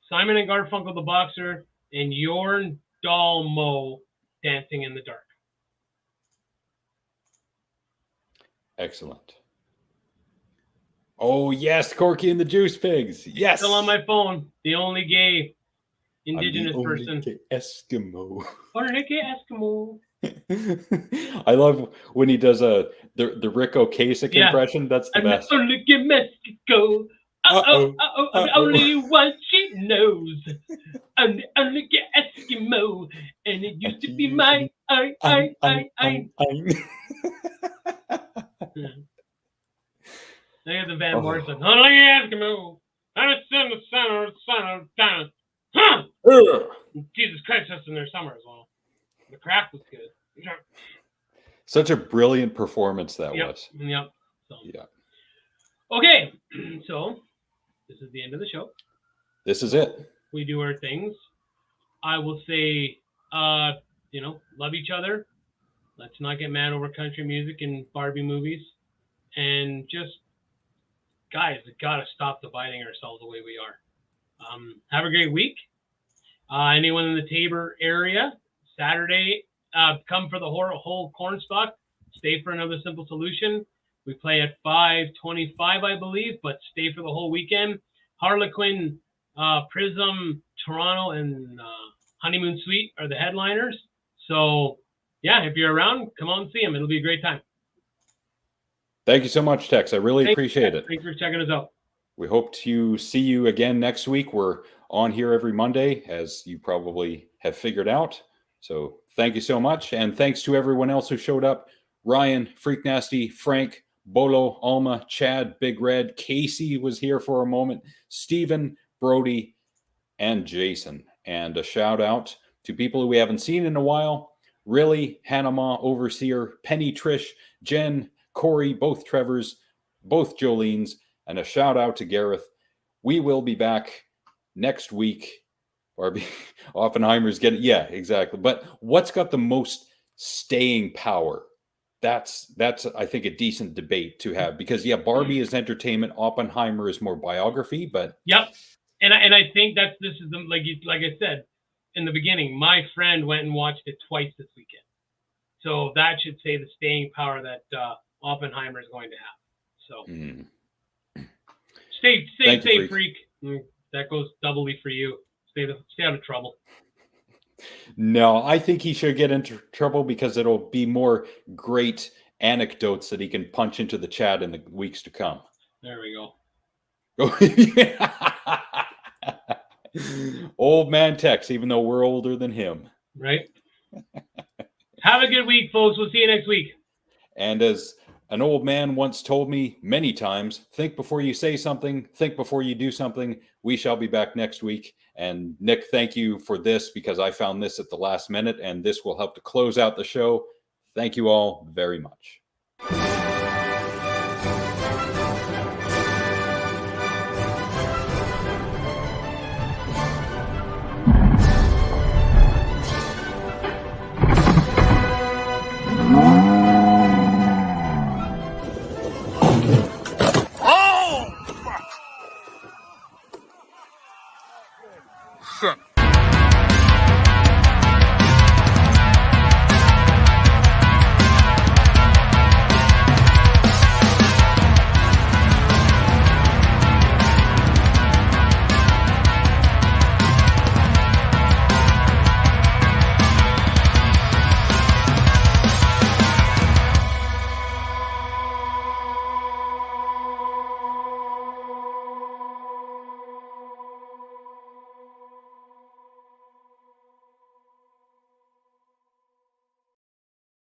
Simon and Garfunkel, The Boxer, and Jorn Dahl-Mo, Dancing in the Dark. Excellent. Oh, yes, Corky and the Juice Pigs. Yes. Still on my phone. The only gay indigenous person. Gay Eskimo. Only gay Eskimo. I love when he does the Rick Ocasek impression. That's the best. I'm only gay Mexico. Only one she knows. Only gay Eskimo. And it used to be my I. They have the Van Morrison. Only gay Eskimo. I'm the son of down. Huh! Jesus Christ, that's in their summer as well. The craft was good. Such a brilliant performance that was. Yep. So. Yeah. Okay, so this is the end of the show. This is it. We do our things. I will say, love each other. Let's not get mad over country music and Barbie movies. And just, guys, we gotta stop dividing ourselves the way we are. Have a great week. Anyone in the Tabor area, Saturday, come for the whole cornstalk. Stay for another simple solution. We play at 5:25, I believe, but stay for the whole weekend. Harlequin, Prism, Toronto, and Honeymoon Suite are the headliners. So, yeah, if you're around, come on and see them. It'll be a great time. Thank you so much, Tex. I really appreciate it. Thanks for checking us out. We hope to see you again next week. We're on here every Monday, as you probably have figured out. So thank you so much. And thanks to everyone else who showed up. Ryan, Freak Nasty, Frank, Bolo, Alma, Chad, Big Red, Casey was here for a moment, Stephen, Brody, and Jason. And a shout out to people who we haven't seen in a while. Really, Hanama, Overseer, Penny, Trish, Jen, Corey, both Trevors, both Jolene's, and a shout out to Gareth. We will be back next week. Barbie Oppenheimer's getting, yeah, exactly. But what's got the most staying power? That's I think a decent debate to have, because Barbie is entertainment, Oppenheimer is more biography, but yep. And I think this is like I said in the beginning, my friend went and watched it twice this weekend. So that should say the staying power that Oppenheimer is going to have. So stay safe, freak. That goes doubly for you. Stay out of trouble. No, I think he should get into trouble because it'll be more great anecdotes that he can punch into the chat in the weeks to come. There we go. Old man Tex, even though we're older than him. Right. Have a good week, folks. We'll see you next week. And as An old man once told me many times, think before you say something, think before you do something. We shall be back next week. And Nick, thank you for this, because I found this at the last minute, and this will help to close out the show. Thank you all very much.